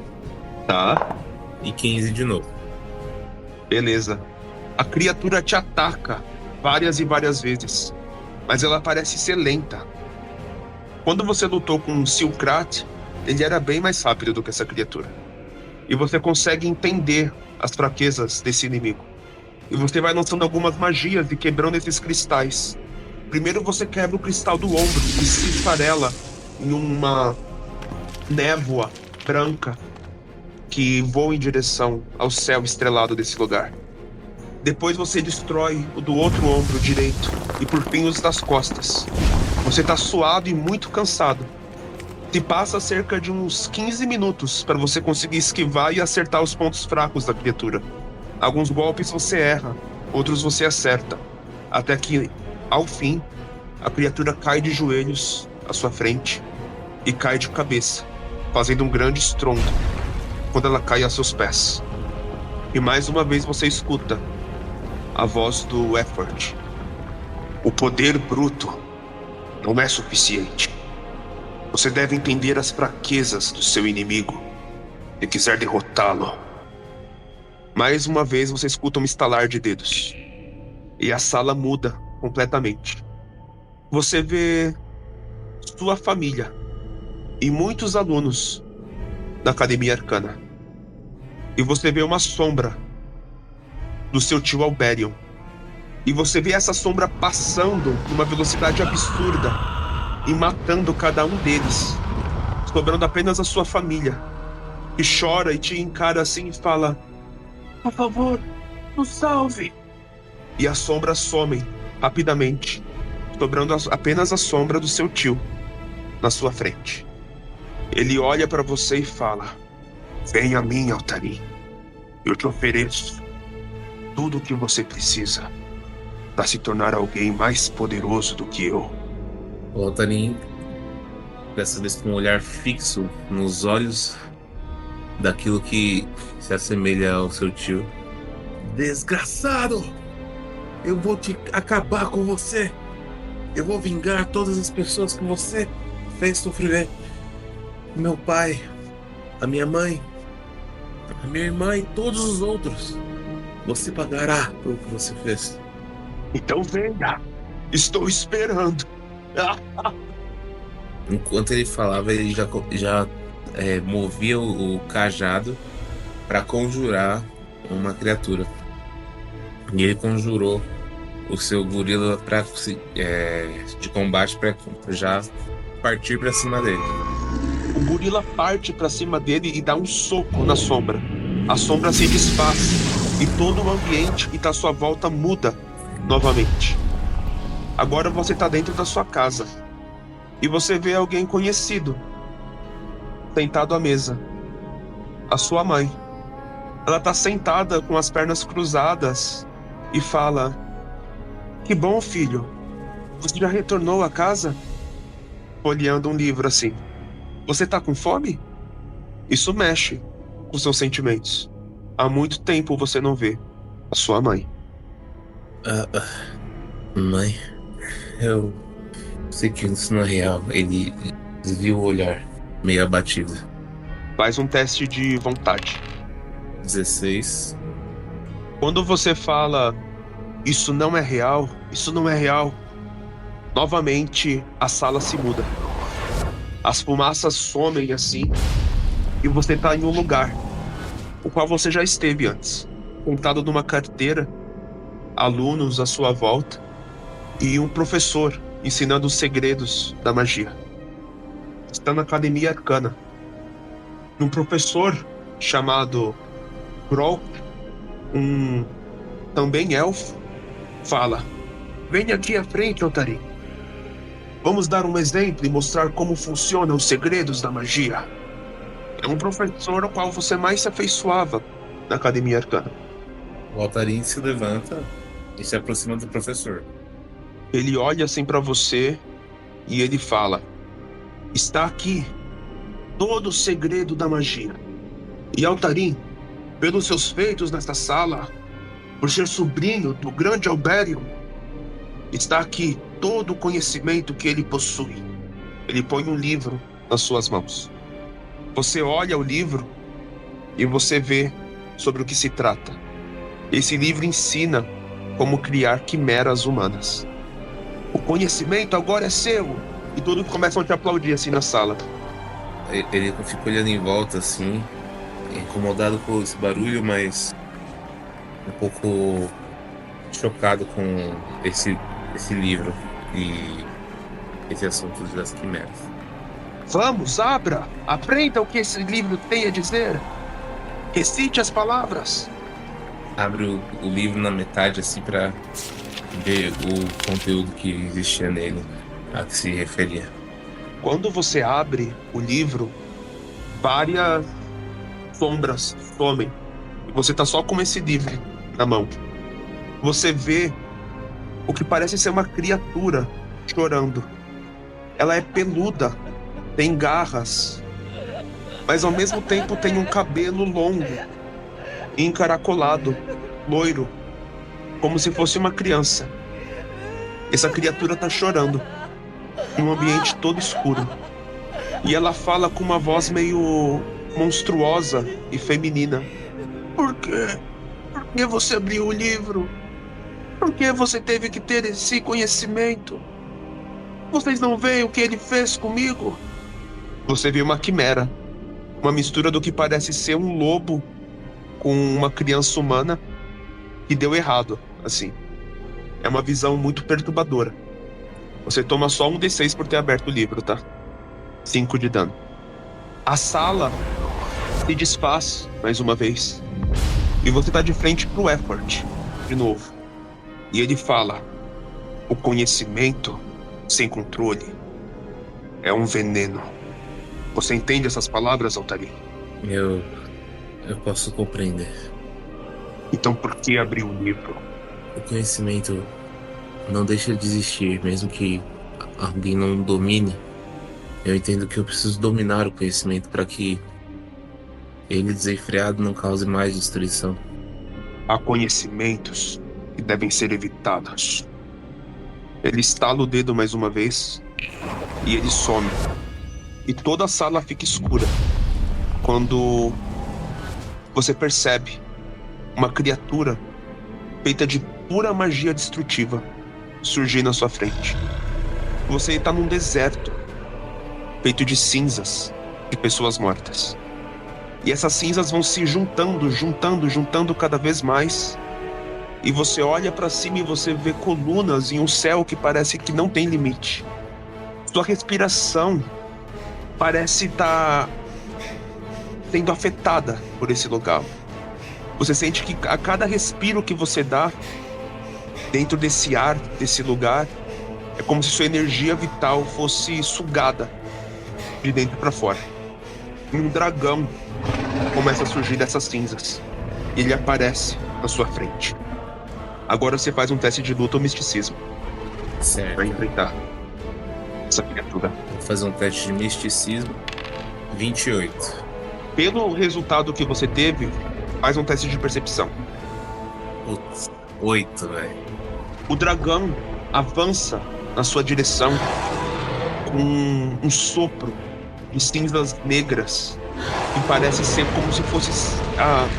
[SPEAKER 4] Tá.
[SPEAKER 2] e 15 de novo.
[SPEAKER 4] Beleza. A criatura te ataca várias e várias vezes, mas ela parece ser lenta. Quando você lutou com um Silkrat, ele era bem mais rápido do que essa criatura. E você consegue entender as fraquezas desse inimigo. E você vai lançando algumas magias e quebrando esses cristais. Primeiro você quebra o cristal do ombro e se esfarela em uma névoa branca que voa em direção ao céu estrelado desse lugar. Depois você destrói o do outro ombro direito e por fim os das costas. Você tá suado e muito cansado. Se passa cerca de uns 15 minutos para você conseguir esquivar e acertar os pontos fracos da criatura. Alguns golpes você erra, outros você acerta. Até que, ao fim, a criatura cai de joelhos à sua frente e cai de cabeça, fazendo um grande estrondo quando ela cai a seus pés. E mais uma vez você escuta a voz do Effort. O poder bruto não é suficiente. Você deve entender as fraquezas do seu inimigo se quiser derrotá-lo. Mais uma vez você escuta um estalar de dedos. E a sala muda completamente. Você vê sua família e muitos alunos da Academia Arcana. E você vê uma sombra do seu tio Alberion. E você vê essa sombra passando numa velocidade absurda e matando cada um deles, sobrando apenas a sua família, que chora e te encara assim e fala: por favor, nos salve. E as sombras somem rapidamente, sobrando apenas a sombra do seu tio na sua frente. Ele olha para você e fala: venha a mim, Altarin. Eu te ofereço tudo o que você precisa para se tornar alguém mais poderoso do que eu.
[SPEAKER 2] O Altarin, dessa vez com um olhar fixo nos olhos daquilo que se assemelha ao seu tio. Desgraçado! Eu vou acabar com você! Eu vou vingar todas as pessoas que você fez sofrer. Meu pai, a minha mãe, a minha irmã e todos os outros. Você pagará pelo que você fez.
[SPEAKER 4] Então venha! Estou esperando!
[SPEAKER 2] Enquanto ele falava, ele já movia o cajado para conjurar uma criatura. E ele conjurou o seu gorila de combate para já partir para cima dele.
[SPEAKER 4] O gorila parte para cima dele e dá um soco na sombra. A sombra se desfaz e todo o ambiente que está à sua volta muda novamente. Agora você está dentro da sua casa e você vê alguém conhecido sentado à mesa. A sua mãe. Ela está sentada com as pernas cruzadas e fala: que bom, filho. Você já retornou à casa? Folheando um livro assim. Você está com fome? Isso mexe com seus sentimentos. Há muito tempo você não vê a sua mãe.
[SPEAKER 2] Mãe, eu sei que isso não é real. Ele desvia o olhar, meio abatido.
[SPEAKER 4] Faz um teste de vontade.
[SPEAKER 2] 16.
[SPEAKER 4] Quando você fala isso não é real, isso não é real, novamente a sala se muda. As fumaças somem assim e você está em um lugar o qual você já esteve antes, sentado numa carteira, alunos à sua volta e um professor ensinando os segredos da magia. Está na Academia Arcana. Um professor chamado Grolk, também elfo, fala: venha aqui à frente, Altarin. Vamos dar um exemplo e mostrar como funcionam os segredos da magia. É um professor ao qual você mais se afeiçoava na Academia Arcana.
[SPEAKER 2] O Altarin se levanta e se aproxima do professor.
[SPEAKER 4] Ele olha assim pra você e ele fala: está aqui todo o segredo da magia. E Altarin, pelos seus feitos nesta sala, por ser sobrinho do grande Alberion, está aqui todo o conhecimento que ele possui. Ele põe um livro nas suas mãos. Você olha o livro e você vê sobre o que se trata. Esse livro ensina como criar quimeras humanas. O conhecimento agora é seu. E todos começam a te aplaudir assim na sala.
[SPEAKER 2] Ele fica olhando em volta assim, incomodado com esse barulho, mas um pouco chocado com esse livro e esse assunto das quimeras.
[SPEAKER 4] Vamos, abra! Aprenda o que esse livro tem a dizer. Recite as palavras.
[SPEAKER 2] Abre o livro na metade assim pra ver o conteúdo que existia nele, a que se referia.
[SPEAKER 4] Quando você abre o livro, várias sombras somem. E você tá só com esse livro na mão. Você vê o que parece ser uma criatura chorando. Ela é peluda, tem garras, mas ao mesmo tempo tem um cabelo longo, encaracolado, loiro, como se fosse uma criança. Essa criatura tá chorando, num ambiente todo escuro. E ela fala com uma voz meio monstruosa e feminina. Por quê? Por que você abriu o livro? Por que você teve que ter esse conhecimento? Vocês não veem o que ele fez comigo? Você vê uma quimera. Uma mistura do que parece ser um lobo com uma criança humana que deu errado, assim. É uma visão muito perturbadora. Você toma só um D6 por ter aberto o livro, tá? 5 de dano. A sala se desfaz mais uma vez. E você tá de frente pro Effort, de novo. E ele fala: o conhecimento sem controle é um veneno. Você entende essas palavras, Altarin?
[SPEAKER 2] Eu posso compreender.
[SPEAKER 4] Então por que abrir o livro?
[SPEAKER 2] O conhecimento não deixa de existir, mesmo que alguém não domine. Eu entendo que eu preciso dominar o conhecimento para que ele desenfreado não cause mais destruição.
[SPEAKER 4] Há conhecimentos que devem ser evitados. Ele estala o dedo mais uma vez e ele some. E toda a sala fica escura quando você percebe uma criatura feita de pura magia destrutiva surgir na sua frente. Você está num deserto feito de cinzas de pessoas mortas. E essas cinzas vão se juntando cada vez mais. E você olha para cima e você vê colunas em um céu que parece que não tem limite. Sua respiração parece estar sendo afetada por esse lugar. Você sente que a cada respiro que você dá dentro desse ar, desse lugar, é como se sua energia vital fosse sugada de dentro para fora. E um dragão começa a surgir dessas cinzas. E ele aparece na sua frente. Agora você faz um teste de luta ou misticismo.
[SPEAKER 2] Certo.
[SPEAKER 4] Pra enfrentar essa criatura.
[SPEAKER 2] Vou fazer um teste de misticismo. 28.
[SPEAKER 4] Pelo resultado que você teve, faz um teste de percepção.
[SPEAKER 2] Putz, 8, velho.
[SPEAKER 4] O dragão avança na sua direção com um sopro de cinzas negras que parece ser como se fosse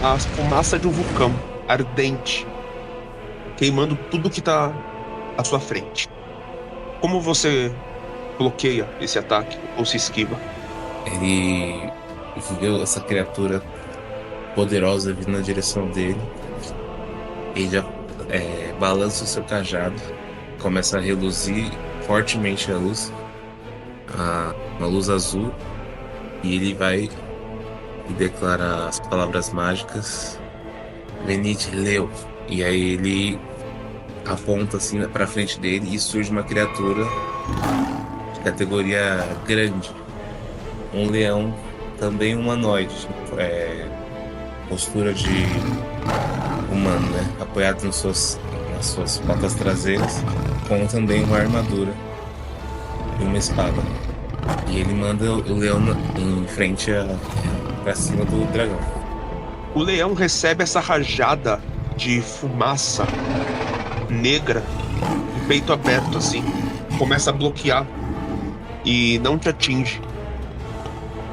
[SPEAKER 4] a fumaça de um vulcão ardente, queimando tudo que está à sua frente. Como você bloqueia esse ataque ou se esquiva?
[SPEAKER 2] Ele viu essa criatura poderosa vindo na direção dele. Ele já balança o seu cajado, começa a reluzir fortemente a luz, uma luz azul, e ele vai e declara as palavras mágicas: Venite Leu. E aí ele aponta assim pra frente dele e surge uma criatura categoria grande. Um leão, também humanoide, postura de humano, né? Apoiado nas suas patas traseiras, com também uma armadura e uma espada. E ele manda o leão em frente pra cima do dragão.
[SPEAKER 4] O leão recebe essa rajada de fumaça negra, o peito aberto assim, começa a bloquear e não te atinge,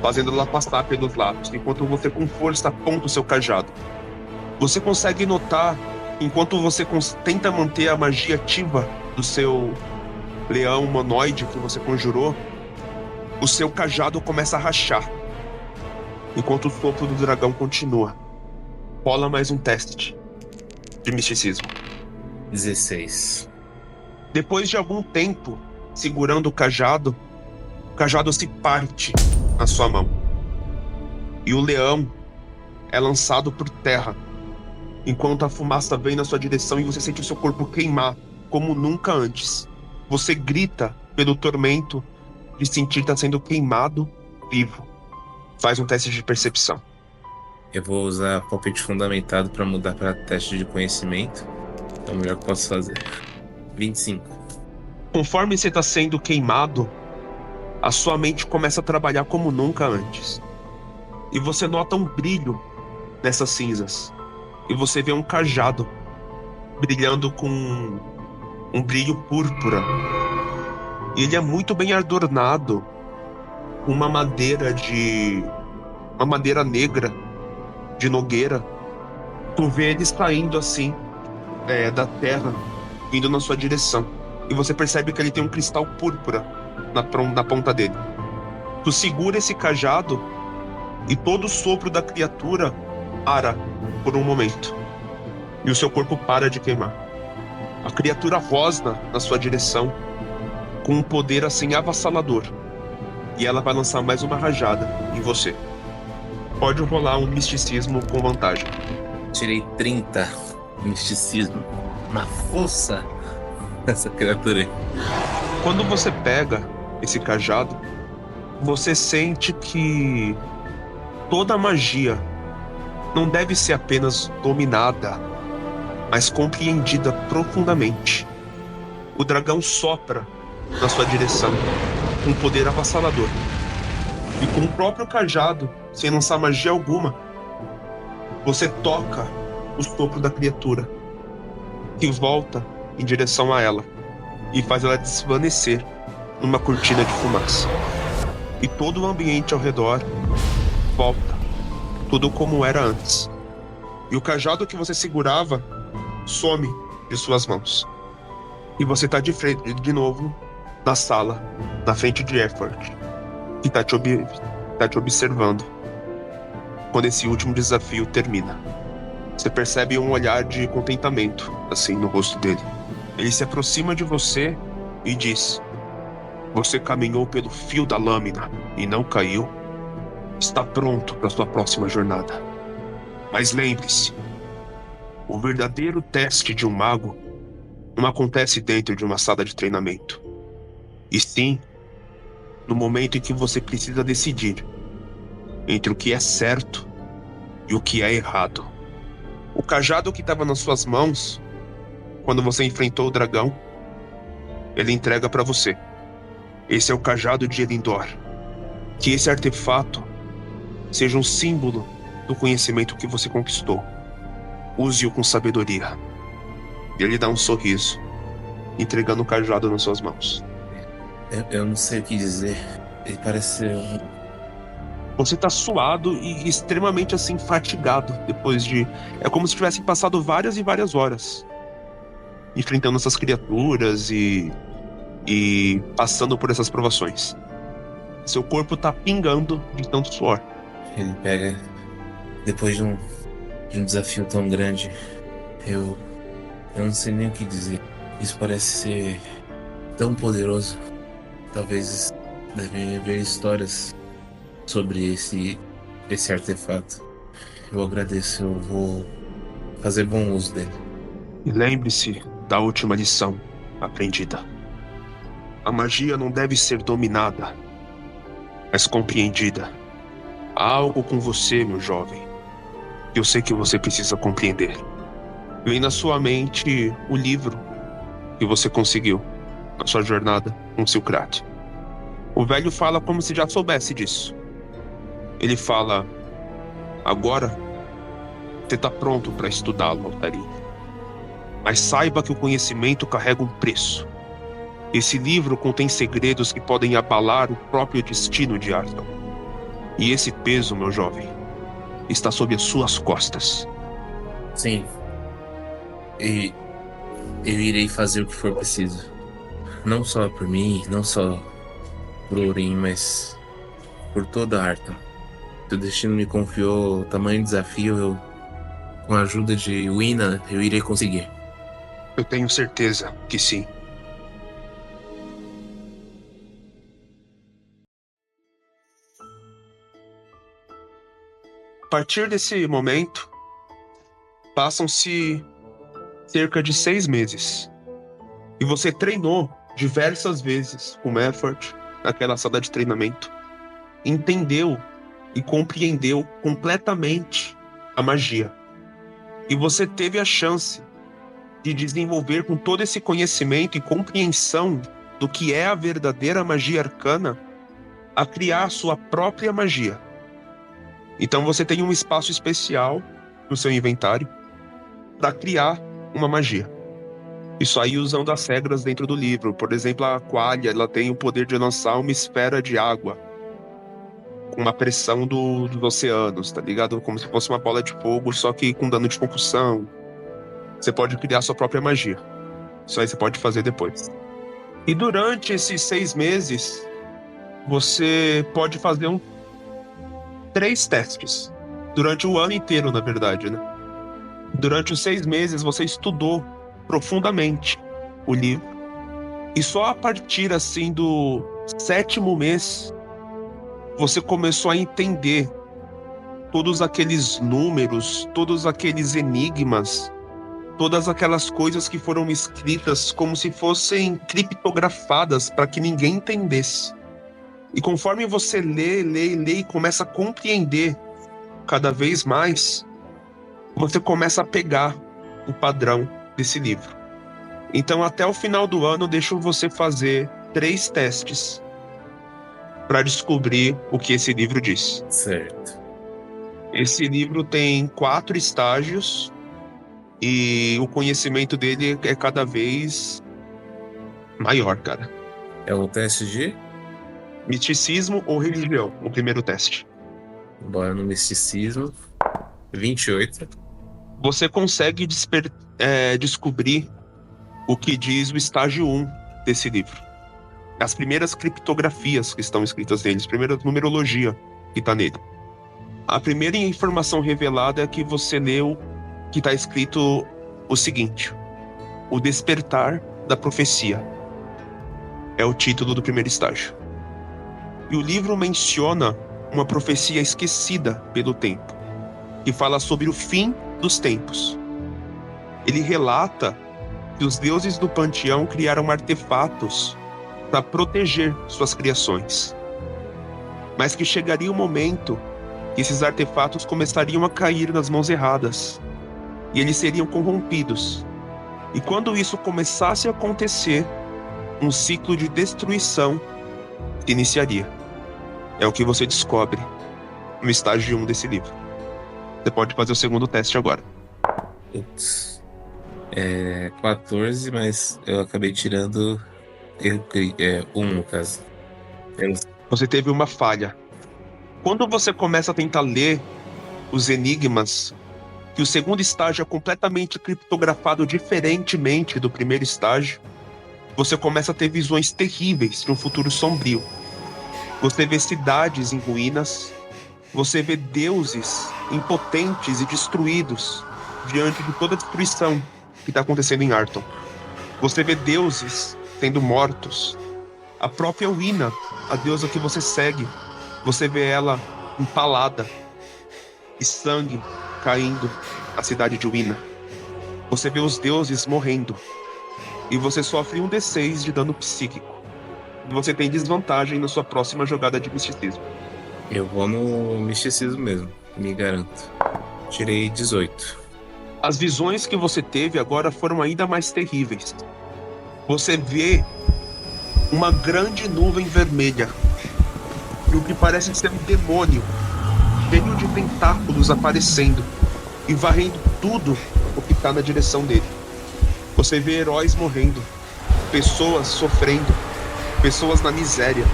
[SPEAKER 4] fazendo ela passar pelos lados, enquanto você com força aponta o seu cajado. Você consegue notar, enquanto você tenta manter a magia ativa do seu leão humanoide que você conjurou, o seu cajado começa a rachar, enquanto o sopro do dragão continua. Rola mais um teste de misticismo.
[SPEAKER 2] 16.
[SPEAKER 4] Depois de algum tempo segurando o cajado se parte na sua mão. E o leão é lançado por terra, enquanto a fumaça vem na sua direção e você sente o seu corpo queimar como nunca antes. Você grita pelo tormento de sentir estar sendo queimado vivo. Faz um teste de percepção.
[SPEAKER 2] Eu vou usar palpite fundamentado para mudar para teste de conhecimento. É o melhor que posso fazer. 25.
[SPEAKER 4] Conforme você está sendo queimado, a sua mente começa a trabalhar como nunca antes. E você nota um brilho nessas cinzas. E você vê um cajado brilhando com um brilho púrpura. E ele é muito bem adornado com uma madeira negra de nogueira. Tu vê ele saindo assim da terra, vindo na sua direção. E você percebe que ele tem um cristal púrpura na ponta dele. Tu segura esse cajado e todo o sopro da criatura para por um momento. E o seu corpo para de queimar. A criatura rosna na sua direção com um poder assim avassalador. E ela vai lançar mais uma rajada em você. Pode rolar um misticismo com vantagem.
[SPEAKER 2] Tirei 30 misticismo na força dessa criatura aí.
[SPEAKER 4] Quando você pega esse cajado, você sente que toda a magia não deve ser apenas dominada, mas compreendida profundamente. O dragão sopra na sua direção com um poder avassalador. E com o próprio cajado, sem lançar magia alguma, você toca o sopro da criatura, que volta em direção a ela e faz ela desvanecer numa cortina de fumaça. E todo o ambiente ao redor volta, tudo como era antes. E o cajado que você segurava some de suas mãos. E você tá de frente, de novo, na sala, na frente de Effort, que tá te observando. Quando esse último desafio termina, você percebe um olhar de contentamento, assim, no rosto dele. Ele se aproxima de você e diz: você caminhou pelo fio da lâmina e não caiu. Está pronto para sua próxima jornada. Mas lembre-se, o verdadeiro teste de um mago não acontece dentro de uma sala de treinamento, e sim no momento em que você precisa decidir entre o que é certo e o que é errado. O cajado que estava nas suas mãos, quando você enfrentou o dragão, ele entrega para você. Esse é o cajado de Elindor. Que esse artefato seja um símbolo do conhecimento que você conquistou. Use-o com sabedoria. E ele dá um sorriso, entregando o cajado nas suas mãos.
[SPEAKER 2] Eu não sei o que dizer. Ele parece ser
[SPEAKER 4] Você tá suado e extremamente assim fatigado depois de... É como se tivessem passado várias e várias horas enfrentando essas criaturas e passando por essas provações. Seu corpo tá pingando de tanto suor.
[SPEAKER 2] Ele pega, depois de um desafio tão grande, eu não sei nem o que dizer. Isso parece ser tão poderoso. Talvez deve haver histórias sobre esse artefato. Eu agradeço, eu vou fazer bom uso dele.
[SPEAKER 4] E lembre-se da última lição aprendida. A magia não deve ser dominada, mas compreendida. Há algo com você, meu jovem, que eu sei que você precisa compreender. Vem na sua mente o livro que você conseguiu na sua jornada com Silkrat. O velho fala como se já soubesse disso. Ele fala: agora você está pronto para estudá-lo, Altair. Mas saiba que o conhecimento carrega um preço. Esse livro contém segredos que podem abalar o próprio destino de Arthur. E esse peso, meu jovem, está sob as suas costas.
[SPEAKER 2] Sim. E eu irei fazer o que for preciso. Não só por mim, não só por Orin, mas por toda Arthur. Se o destino me confiou o tamanho desafio, com a ajuda de Wina, eu irei conseguir.
[SPEAKER 4] Eu tenho certeza que sim. A partir desse momento, passam-se cerca de 6 meses. E você treinou diversas vezes com Effort naquela sala de treinamento. Entendeu e compreendeu completamente a magia. E você teve a chance de desenvolver com todo esse conhecimento e compreensão do que é a verdadeira magia arcana, a criar a sua própria magia. Então você tem um espaço especial no seu inventário para criar uma magia. Isso aí usando as regras dentro do livro. Por exemplo, a Qualia, ela tem o poder de lançar uma esfera de água com uma pressão dos oceanos, tá ligado? Como se fosse uma bola de fogo, só que com dano de concussão. Você pode criar sua própria magia. Isso aí você pode fazer depois. E durante esses 6 meses, você pode fazer 3 testes. Durante o ano inteiro, na verdade, né? Durante os 6 meses, você estudou profundamente o livro. E só a partir, assim, do 7º mês, você começou a entender todos aqueles números, todos aqueles enigmas, todas aquelas coisas que foram escritas como se fossem criptografadas para que ninguém entendesse. E conforme você lê e começa a compreender cada vez mais, você começa a pegar o padrão desse livro. Então, até o final do ano, deixo você fazer 3 testes para descobrir o que esse livro diz.
[SPEAKER 2] Certo.
[SPEAKER 4] Esse livro tem 4 estágios e o conhecimento dele é cada vez maior, cara.
[SPEAKER 2] É o teste de?
[SPEAKER 4] Misticismo ou religião, o primeiro teste.
[SPEAKER 2] Bora no misticismo. 28.
[SPEAKER 4] Você consegue descobrir o que diz o estágio 1 desse livro. As primeiras criptografias que estão escritas neles, a primeira numerologia que está nele. A primeira informação revelada é que você leu que está escrito o seguinte: O Despertar da Profecia. É o título do primeiro estágio. E o livro menciona uma profecia esquecida pelo tempo, que fala sobre o fim dos tempos. Ele relata que os deuses do panteão criaram artefatos para proteger suas criações, mas que chegaria um momento que esses artefatos começariam a cair nas mãos erradas e eles seriam corrompidos. E quando isso começasse a acontecer, um ciclo de destruição se iniciaria. É o que você descobre no estágio 1 desse livro. Você pode fazer o segundo teste agora.
[SPEAKER 2] Putz. 14, mas eu acabei tirando 1 no caso.
[SPEAKER 4] Você teve uma falha. Quando você começa a tentar ler os enigmas, que o segundo estágio é completamente criptografado diferentemente do primeiro estágio, você começa a ter visões terríveis de um futuro sombrio. Você vê cidades em ruínas, você vê deuses impotentes e destruídos diante de toda a destruição que está acontecendo em Arton. Você vê deuses sendo mortos. A própria Wina, a deusa que você segue, você vê ela empalada e sangue caindo na cidade de Wina. Você vê os deuses morrendo e você sofre um D6 de dano psíquico. E você tem desvantagem na sua próxima jogada de misticismo.
[SPEAKER 2] Eu vou no misticismo mesmo, me garanto. Tirei 18.
[SPEAKER 4] As visões que você teve agora foram ainda mais terríveis. Você vê uma grande nuvem vermelha e o que parece ser um demônio cheio de tentáculos aparecendo e varrendo tudo o que está na direção dele. Você vê heróis morrendo, pessoas sofrendo, pessoas na miséria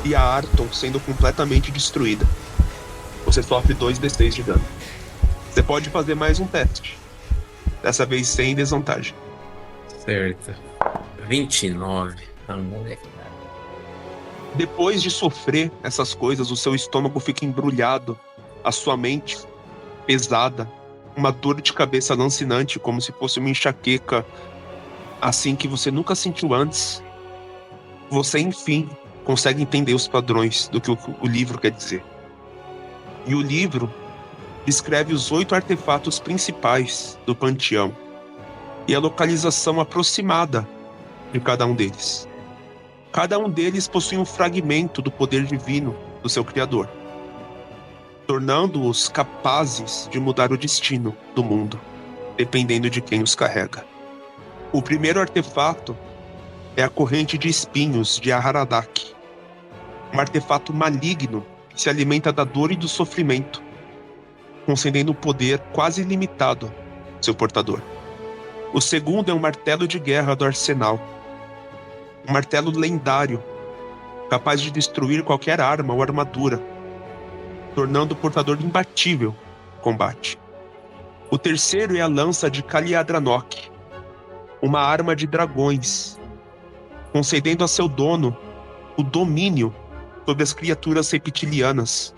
[SPEAKER 4] e a Arton sendo completamente destruída. Você sofre 2d6 de dano. Você pode fazer mais um teste, dessa vez sem desvantagem.
[SPEAKER 2] Certo. 29. Ah, moleque.
[SPEAKER 4] Depois de sofrer essas coisas, o seu estômago fica embrulhado, a sua mente pesada, uma dor de cabeça lancinante, como se fosse uma enxaqueca, assim que você nunca sentiu antes. Você, enfim, consegue entender os padrões do que o livro quer dizer. E o livro descreve os 8 artefatos principais do panteão e a localização aproximada de cada um deles. Cada um deles possui um fragmento do poder divino do seu criador, tornando-os capazes de mudar o destino do mundo, dependendo de quem os carrega. O primeiro artefato é a corrente de espinhos de Aharadak, um artefato maligno que se alimenta da dor e do sofrimento, concedendo um poder quase ilimitado ao seu portador. O segundo é um martelo de guerra do arsenal, um martelo lendário, capaz de destruir qualquer arma ou armadura, tornando o portador imbatível no combate. O terceiro é a lança de Kaliadranok, uma arma de dragões, concedendo a seu dono o domínio sobre as criaturas reptilianas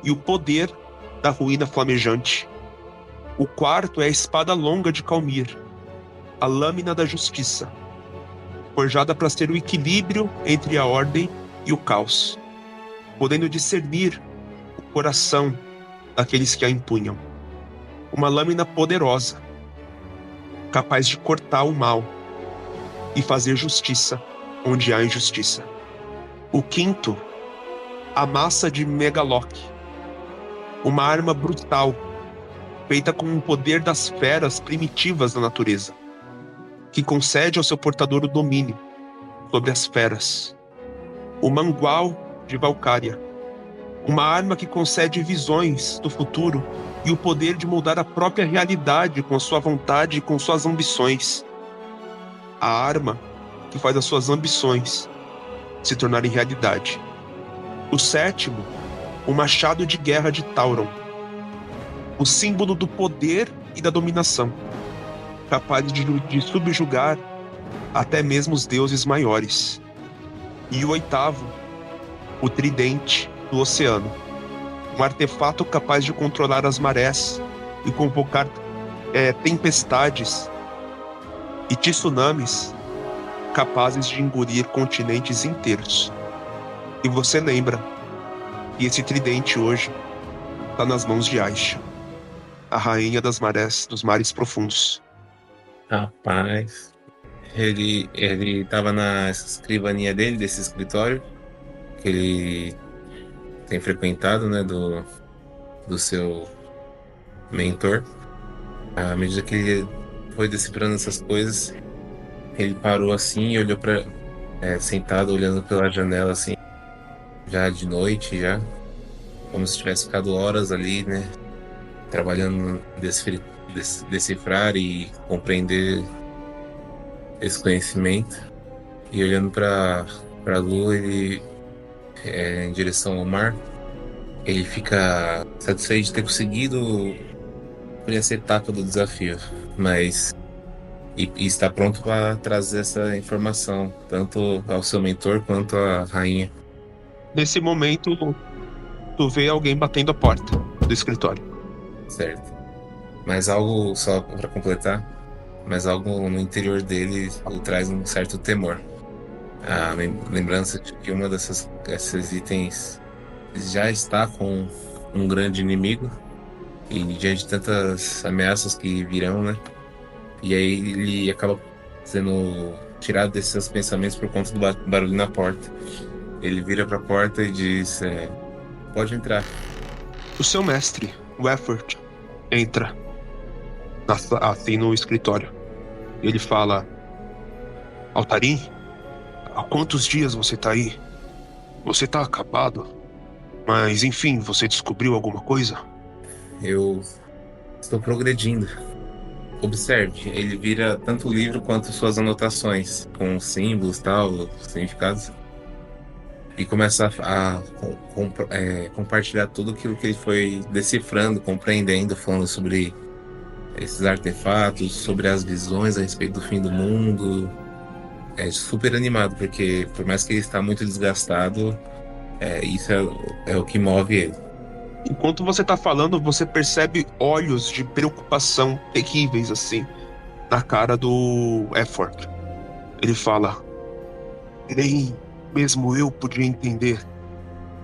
[SPEAKER 4] e o poder da ruína flamejante. O quarto é a espada longa de Calmir, a lâmina da justiça, forjada para ser o equilíbrio entre a ordem e o caos, podendo discernir o coração daqueles que a empunham. Uma lâmina poderosa, capaz de cortar o mal e fazer justiça onde há injustiça. O quinto, a massa de Megalok, uma arma brutal, feita com o poder das feras primitivas da natureza, que concede ao seu portador o domínio sobre as feras. O Mangual de Valkyria, uma arma que concede visões do futuro e o poder de moldar a própria realidade com a sua vontade e com suas ambições. A arma que faz as suas ambições se tornarem realidade. O sétimo, o machado de guerra de Tauron, o símbolo do poder e da dominação, capaz de subjugar até mesmo os deuses maiores. E o oitavo, o tridente do oceano, um artefato capaz de controlar as marés e convocar tempestades e tsunamis capazes de engolir continentes inteiros. E você lembra que esse tridente hoje está nas mãos de Aisha, a rainha das marés dos mares profundos.
[SPEAKER 2] Rapaz, ele tava na escrivaninha dele, desse escritório, que ele tem frequentado, né, do seu mentor. À medida que ele foi decifrando essas coisas, ele parou assim e olhou sentado, olhando pela janela, assim, já de noite, já, como se tivesse ficado horas ali, né, trabalhando decifrar e compreender esse conhecimento. E olhando para a lua, ele em direção ao mar, ele fica satisfeito de ter conseguido essa etapa do desafio, mas e está pronto para trazer essa informação tanto ao seu mentor quanto à rainha.
[SPEAKER 4] Nesse momento, tu vê alguém batendo a porta do escritório.
[SPEAKER 2] Certo. Mas algo, só para completar, mas algo no interior dele o traz um certo temor. A lembrança de que uma desses itens já está com um grande inimigo e diante de tantas ameaças que virão, né? E aí ele acaba sendo tirado desses seus pensamentos por conta do barulho na porta. Ele vira pra porta e diz: pode entrar.
[SPEAKER 4] O seu mestre, o Effort, entra assim no escritório. Ele fala: Altarim, há quantos dias você tá aí? Você tá acabado. Mas enfim, você descobriu alguma coisa?
[SPEAKER 2] Eu estou progredindo. Observe, ele vira tanto o livro quanto suas anotações, com símbolos, tal, significados. E começa a compartilhar tudo aquilo que ele foi decifrando, compreendendo, falando sobre esses artefatos, sobre as visões a respeito do fim do mundo. É super animado, porque por mais que ele está muito desgastado, isso é o que move ele.
[SPEAKER 4] Enquanto você tá falando, você percebe olhos de preocupação terríveis, assim, na cara do Effort. Ele fala: nem mesmo eu podia entender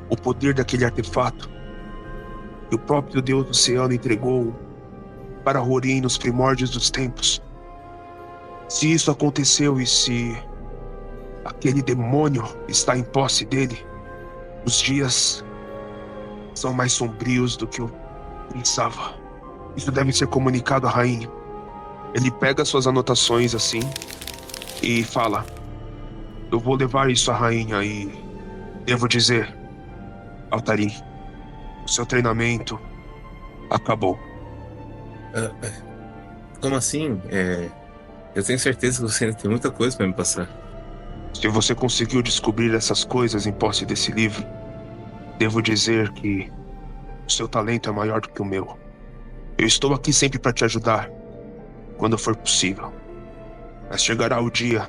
[SPEAKER 4] o poder daquele artefato que o próprio Deus do Oceano entregou para Horin nos primórdios dos tempos. Se isso aconteceu e se aquele demônio está em posse dele, os dias são mais sombrios do que eu pensava. Isso deve ser comunicado à rainha. Ele pega suas anotações assim e fala: eu vou levar isso à rainha e devo dizer, Altarim, o seu treinamento acabou.
[SPEAKER 2] Como assim? Eu tenho certeza que você ainda tem muita coisa para me passar.
[SPEAKER 4] Se você conseguiu descobrir essas coisas em posse desse livro, devo dizer que o seu talento é maior do que o meu. Eu estou aqui sempre para te ajudar, quando for possível. Mas chegará o dia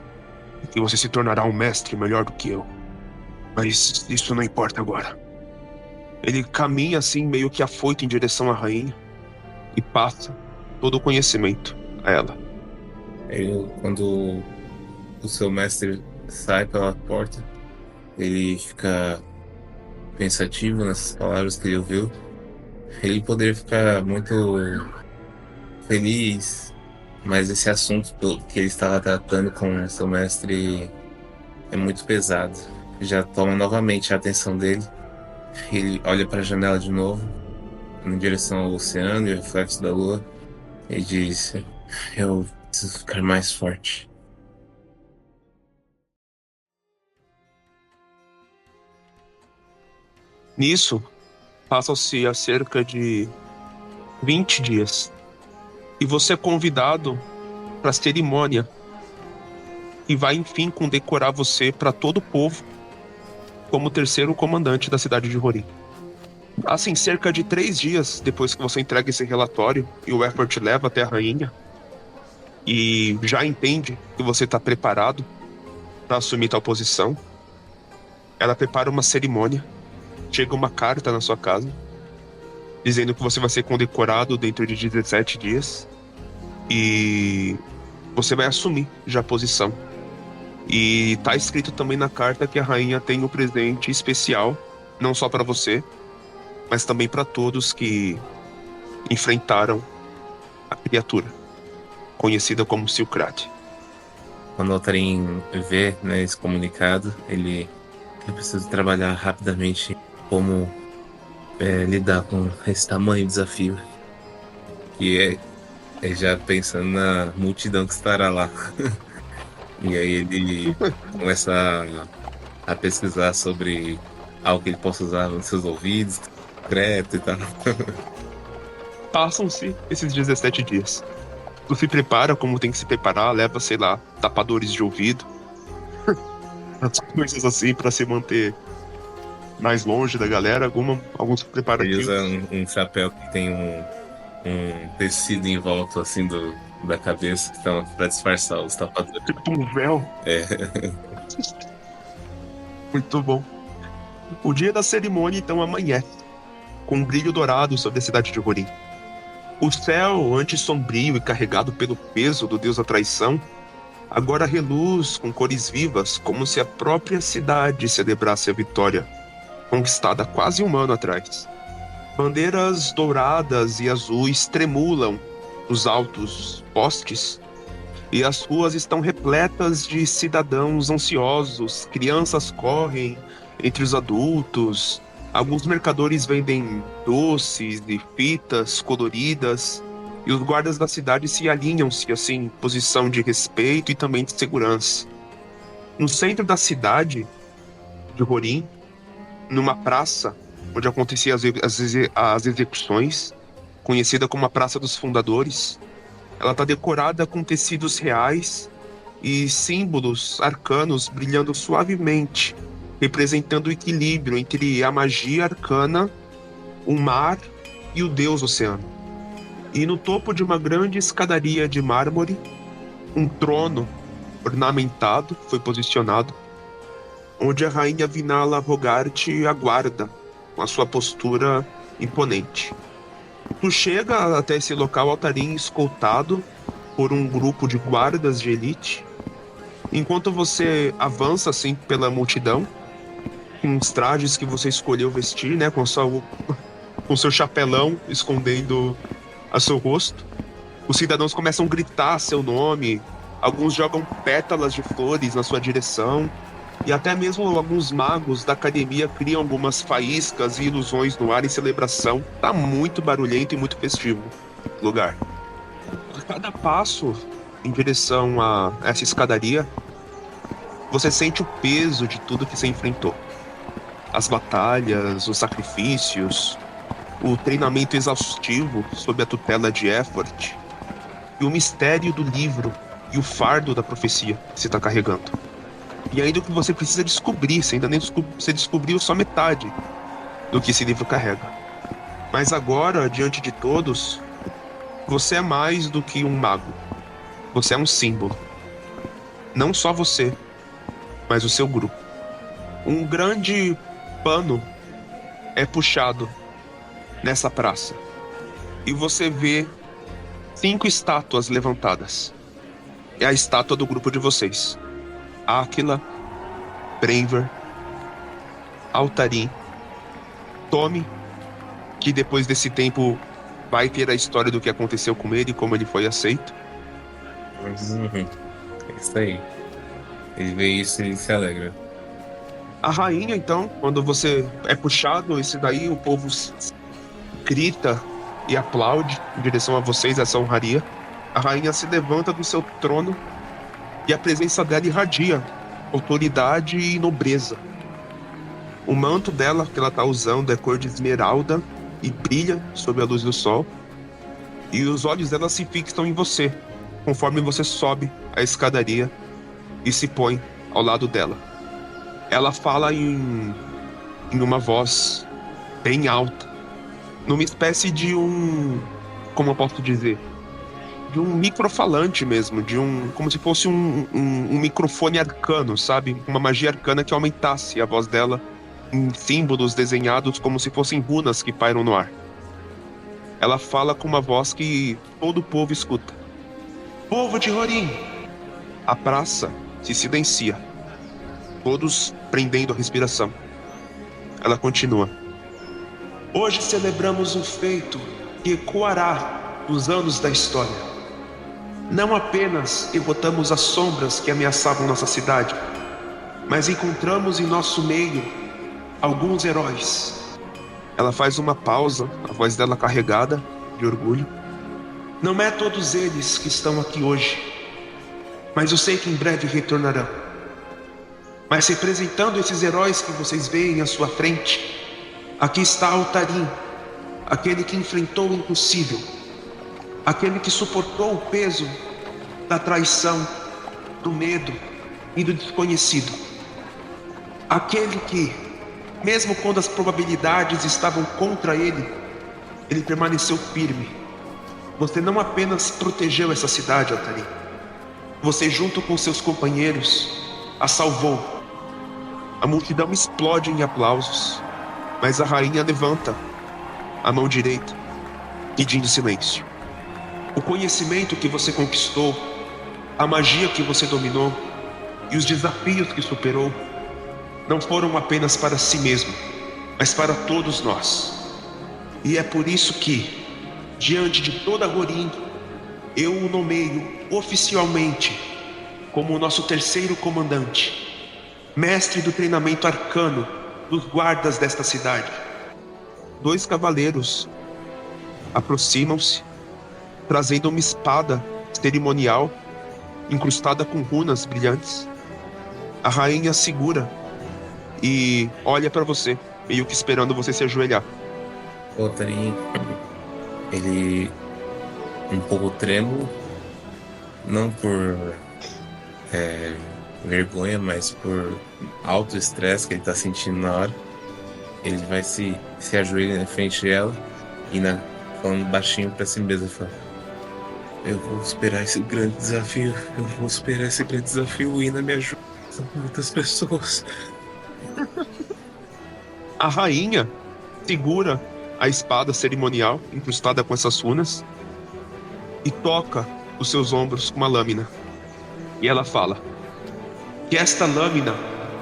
[SPEAKER 4] em que você se tornará um mestre melhor do que eu. Mas isso não importa agora. Ele caminha assim, meio que afoito em direção à rainha, e passa todo o conhecimento a ela.
[SPEAKER 2] Quando o seu mestre sai pela porta, ele fica pensativo nessas palavras que ele ouviu. Ele poderia ficar muito feliz, mas esse assunto que ele estava tratando com o seu mestre é muito pesado. Já toma novamente a atenção dele. Ele olha para a janela de novo, em direção ao oceano e ao reflexo da lua, e diz: eu preciso ficar mais forte.
[SPEAKER 4] Nisso, passam-se a cerca de 20 dias. E você é convidado para a cerimônia que vai, enfim, condecorar você para todo o povo como terceiro comandante da cidade de Horin. Assim, cerca de 3 dias depois que você entrega esse relatório e o Effort leva até a rainha e já entende que você está preparado para assumir tal posição, ela prepara uma cerimônia. Chega uma carta na sua casa dizendo que você vai ser condecorado dentro de 17 dias e você vai assumir já a posição. E tá escrito também na carta que a rainha tem um presente especial, não só para você, mas também para todos que enfrentaram a criatura, conhecida como Silkrat.
[SPEAKER 2] Quando o Altarim vê, né, esse comunicado, ele precisa trabalhar rapidamente como lidar com esse tamanho desafio, que é já pensando na multidão que estará lá. E aí ele começa a pesquisar sobre algo que ele possa usar nos seus ouvidos, secreto e tal.
[SPEAKER 4] Passam-se esses 17 dias. Tu se prepara como tem que se preparar, leva, sei lá, tapadores de ouvido, as coisas assim pra se manter mais longe da galera. Alguns preparativos.
[SPEAKER 2] Ele usa um chapéu que tem um tecido em volta assim da cabeça, então, pra disfarçar os tapadores.
[SPEAKER 4] Tipo um véu. Muito bom. O dia da cerimônia então amanhece, com um brilho dourado sobre a cidade de Horin. O céu, antes sombrio e carregado pelo peso do deus da traição, agora reluz com cores vivas, como se a própria cidade celebrasse a vitória, conquistada quase um ano atrás. Bandeiras douradas e azuis tremulam nos altos postes, E as ruas estão repletas de cidadãos ansiosos, crianças correm entre os adultos, alguns mercadores vendem doces e fitas coloridas, e os guardas da cidade se alinham-se assim, em posição de respeito e também de segurança. No centro da cidade de Rorim, numa praça onde aconteciam as execuções, conhecida como a Praça dos Fundadores, ela está decorada com tecidos reais e símbolos arcanos brilhando suavemente, representando o equilíbrio entre a magia arcana, o mar e o deus oceano. E no topo de uma grande escadaria de mármore, um trono ornamentado foi posicionado, onde a rainha Vinala Rogart aguarda com a sua postura imponente. Tu chega até esse local, Altarim, escoltado por um grupo de guardas de elite. Enquanto você avança assim pela multidão, com os trajes que você escolheu vestir, né, com seu chapelão escondendo a seu rosto, os cidadãos começam a gritar seu nome, alguns jogam pétalas de flores na sua direção, e até mesmo alguns magos da academia criam algumas faíscas e ilusões no ar em celebração. Tá muito barulhento e muito festivo o lugar. A cada passo em direção a essa escadaria, você sente o peso de tudo que você enfrentou. As batalhas, os sacrifícios, o treinamento exaustivo sob a tutela de Effort, e o mistério do livro e o fardo da profecia que você está carregando. E ainda o que você precisa descobrir, você ainda nem você descobriu só metade do que esse livro carrega. Mas agora, diante de todos, você é mais do que um mago. Você é um símbolo. Não só você, mas o seu grupo. Um grande pano é puxado nessa praça. E você vê 5 estátuas levantadas. É a estátua do grupo de vocês. Áquila, Brenver, Altarim, Tommy, que depois desse tempo vai ter a história do que aconteceu com ele e como ele foi aceito.
[SPEAKER 2] É isso aí. Ele vê isso e se alegra.
[SPEAKER 4] A rainha, então, quando você é puxado, esse daí o povo grita e aplaude em direção a vocês, essa honraria. A rainha se levanta do seu trono e a presença dela irradia autoridade e nobreza. O manto dela, que ela está usando, é cor de esmeralda e brilha sob a luz do sol. E os olhos dela se fixam em você, conforme você sobe a escadaria e se põe ao lado dela. Ela fala em uma voz bem alta, numa espécie de como eu posso dizer, de um microfalante mesmo, como se fosse um microfone arcano, sabe? Uma magia arcana que aumentasse a voz dela em símbolos desenhados como se fossem runas que pairam no ar. Ela fala com uma voz que todo o povo escuta. Povo de Rorim! A praça se silencia, todos prendendo a respiração. Ela continua. Hoje celebramos um feito que ecoará os anos da história. Não apenas derrotamos as sombras que ameaçavam nossa cidade, mas encontramos em nosso meio alguns heróis. Ela faz uma pausa, a voz dela carregada de orgulho. Não é todos eles que estão aqui hoje, mas eu sei que em breve retornarão. Mas representando esses heróis que vocês veem à sua frente, aqui está Altarim, aquele que enfrentou o impossível, aquele que suportou o peso da traição, do medo e do desconhecido. Aquele que, mesmo quando as probabilidades estavam contra ele, ele permaneceu firme. Você não apenas protegeu essa cidade, Altarim. Você, junto com seus companheiros, a salvou. A multidão explode em aplausos, mas a rainha levanta a mão direita, pedindo silêncio. O conhecimento que você conquistou, a magia que você dominou e os desafios que superou não foram apenas para si mesmo, mas para todos nós. E é por isso que, diante de toda Rorim, eu o nomeio oficialmente como o nosso terceiro comandante, mestre do treinamento arcano dos guardas desta cidade. 2 cavaleiros aproximam-se, trazendo uma espada cerimonial incrustada com runas brilhantes. A rainha segura e olha pra você, meio que esperando você se ajoelhar.
[SPEAKER 2] O Altarin, ele um pouco trêmulo, não por vergonha, mas por alto estresse que ele tá sentindo na hora. Ele vai se ajoelha na frente dela e falando baixinho pra si mesmo, fala: eu vou esperar esse grande desafio, o Ina me ajuda, são muitas pessoas.
[SPEAKER 4] A rainha segura a espada cerimonial incrustada com essas runas e toca os seus ombros com uma lâmina. E ela fala: que esta lâmina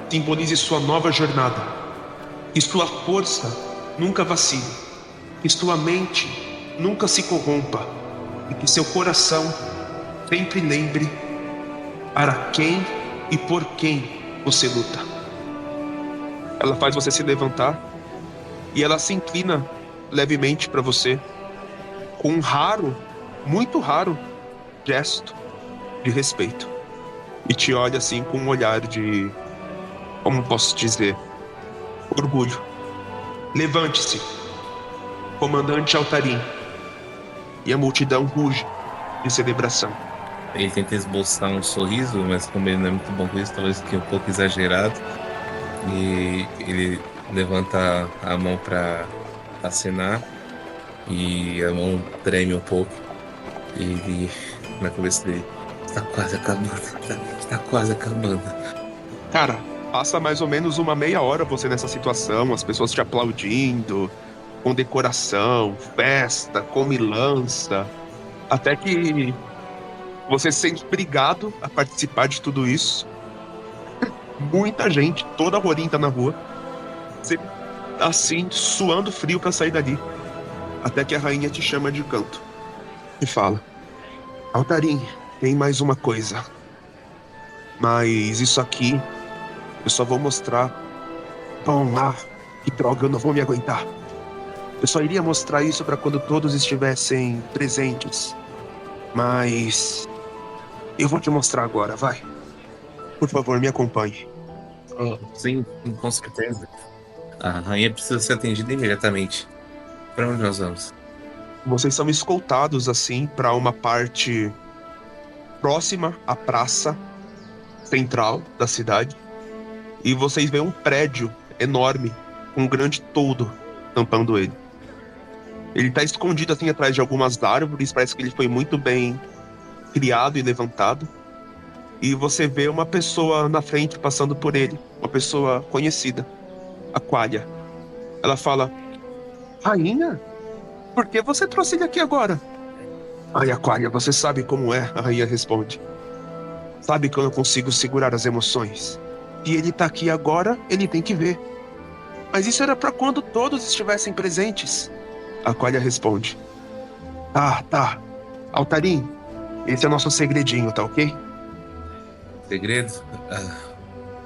[SPEAKER 4] simbolize sua nova jornada, que sua força nunca vacile, que sua mente nunca se corrompa e que seu coração sempre lembre para quem e por quem você luta. Ela faz você se levantar e ela se inclina levemente para você com um raro, muito raro gesto de respeito e te olha assim com um olhar de, como posso dizer, orgulho. Levante-se, comandante Altarin. E a multidão ruge de celebração.
[SPEAKER 2] Ele tenta esboçar um sorriso, mas como ele não é muito bom com isso, talvez fique um pouco exagerado. E ele levanta a mão para acenar e a mão treme um pouco. E ele, na cabeça dele: está quase acabando, está quase acabando.
[SPEAKER 4] Cara, passa mais ou menos uma meia hora você nessa situação, as pessoas te aplaudindo, com decoração, festa, comilança, até que você se sente obrigado a participar de tudo isso. Muita gente, toda a Rorin tá na rua, você assim, suando frio pra sair dali, até que a rainha te chama de canto e fala: Altarin, tem mais uma coisa, mas isso aqui eu só vou mostrar. Bom, que droga, eu não vou me aguentar. Eu só iria mostrar isso para quando todos estivessem presentes. Mas eu vou te mostrar agora, vai. Por favor, me acompanhe.
[SPEAKER 2] Oh, sim, com certeza. A rainha precisa ser atendida imediatamente. Para onde nós vamos?
[SPEAKER 4] Vocês são escoltados assim para uma parte próxima à praça central da cidade. E vocês veem um prédio enorme com um grande toldo tampando ele. Ele tá escondido assim atrás de algumas árvores, parece que ele foi muito bem criado e levantado. E você vê uma pessoa na frente passando por ele, uma pessoa conhecida, a Qualia. Ela fala: rainha, por que você trouxe ele aqui agora? Ai, Qualia, você sabe como é, a rainha responde. Sabe que eu não consigo segurar as emoções. E ele tá aqui agora, ele tem que ver. Mas isso era pra quando todos estivessem presentes. A Qualia responde: tá. Altarin, esse é o nosso segredinho, tá ok?
[SPEAKER 2] Segredo?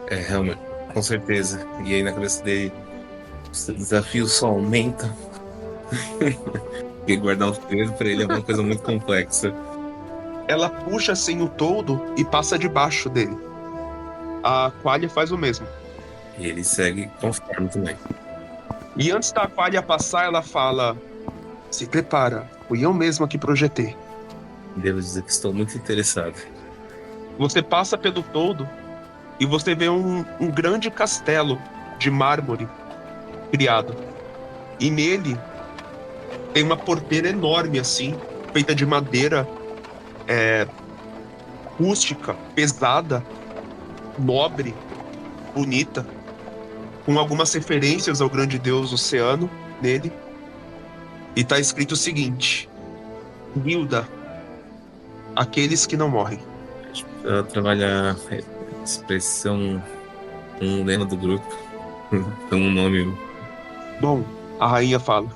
[SPEAKER 2] Realmente, com certeza. E aí na cabeça dele, os desafios só aumentam. E guardar o segredo pra ele é uma coisa muito complexa.
[SPEAKER 4] Ela puxa assim o toldo e passa debaixo dele. A Qualia faz o mesmo.
[SPEAKER 2] E ele segue conforme também.
[SPEAKER 4] E antes da Qualia passar, ela fala: se prepara, fui eu mesma que projetei.
[SPEAKER 2] Devo dizer que estou muito interessado.
[SPEAKER 4] Você passa pelo toldo e você vê um grande castelo de mármore criado. E nele tem uma porteira enorme assim, feita de madeira rústica, pesada, nobre, bonita, com algumas referências ao grande deus Oceano nele. E tá escrito o seguinte: Guilda, aqueles que não morrem.
[SPEAKER 2] Ela trabalha a expressão, um lema do grupo, um nome.
[SPEAKER 4] Bom, a rainha fala: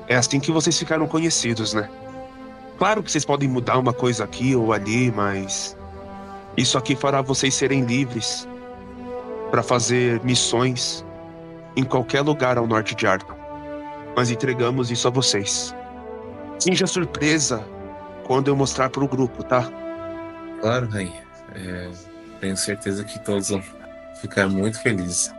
[SPEAKER 4] é assim que vocês ficaram conhecidos, né? Claro que vocês podem mudar uma coisa aqui ou ali, mas isso aqui fará vocês serem livres para fazer missões em qualquer lugar ao norte de Arton. Mas entregamos isso a vocês. Seja surpresa quando eu mostrar pro grupo, tá?
[SPEAKER 2] Claro, rainha. Tenho certeza que todos vão ficar muito felizes.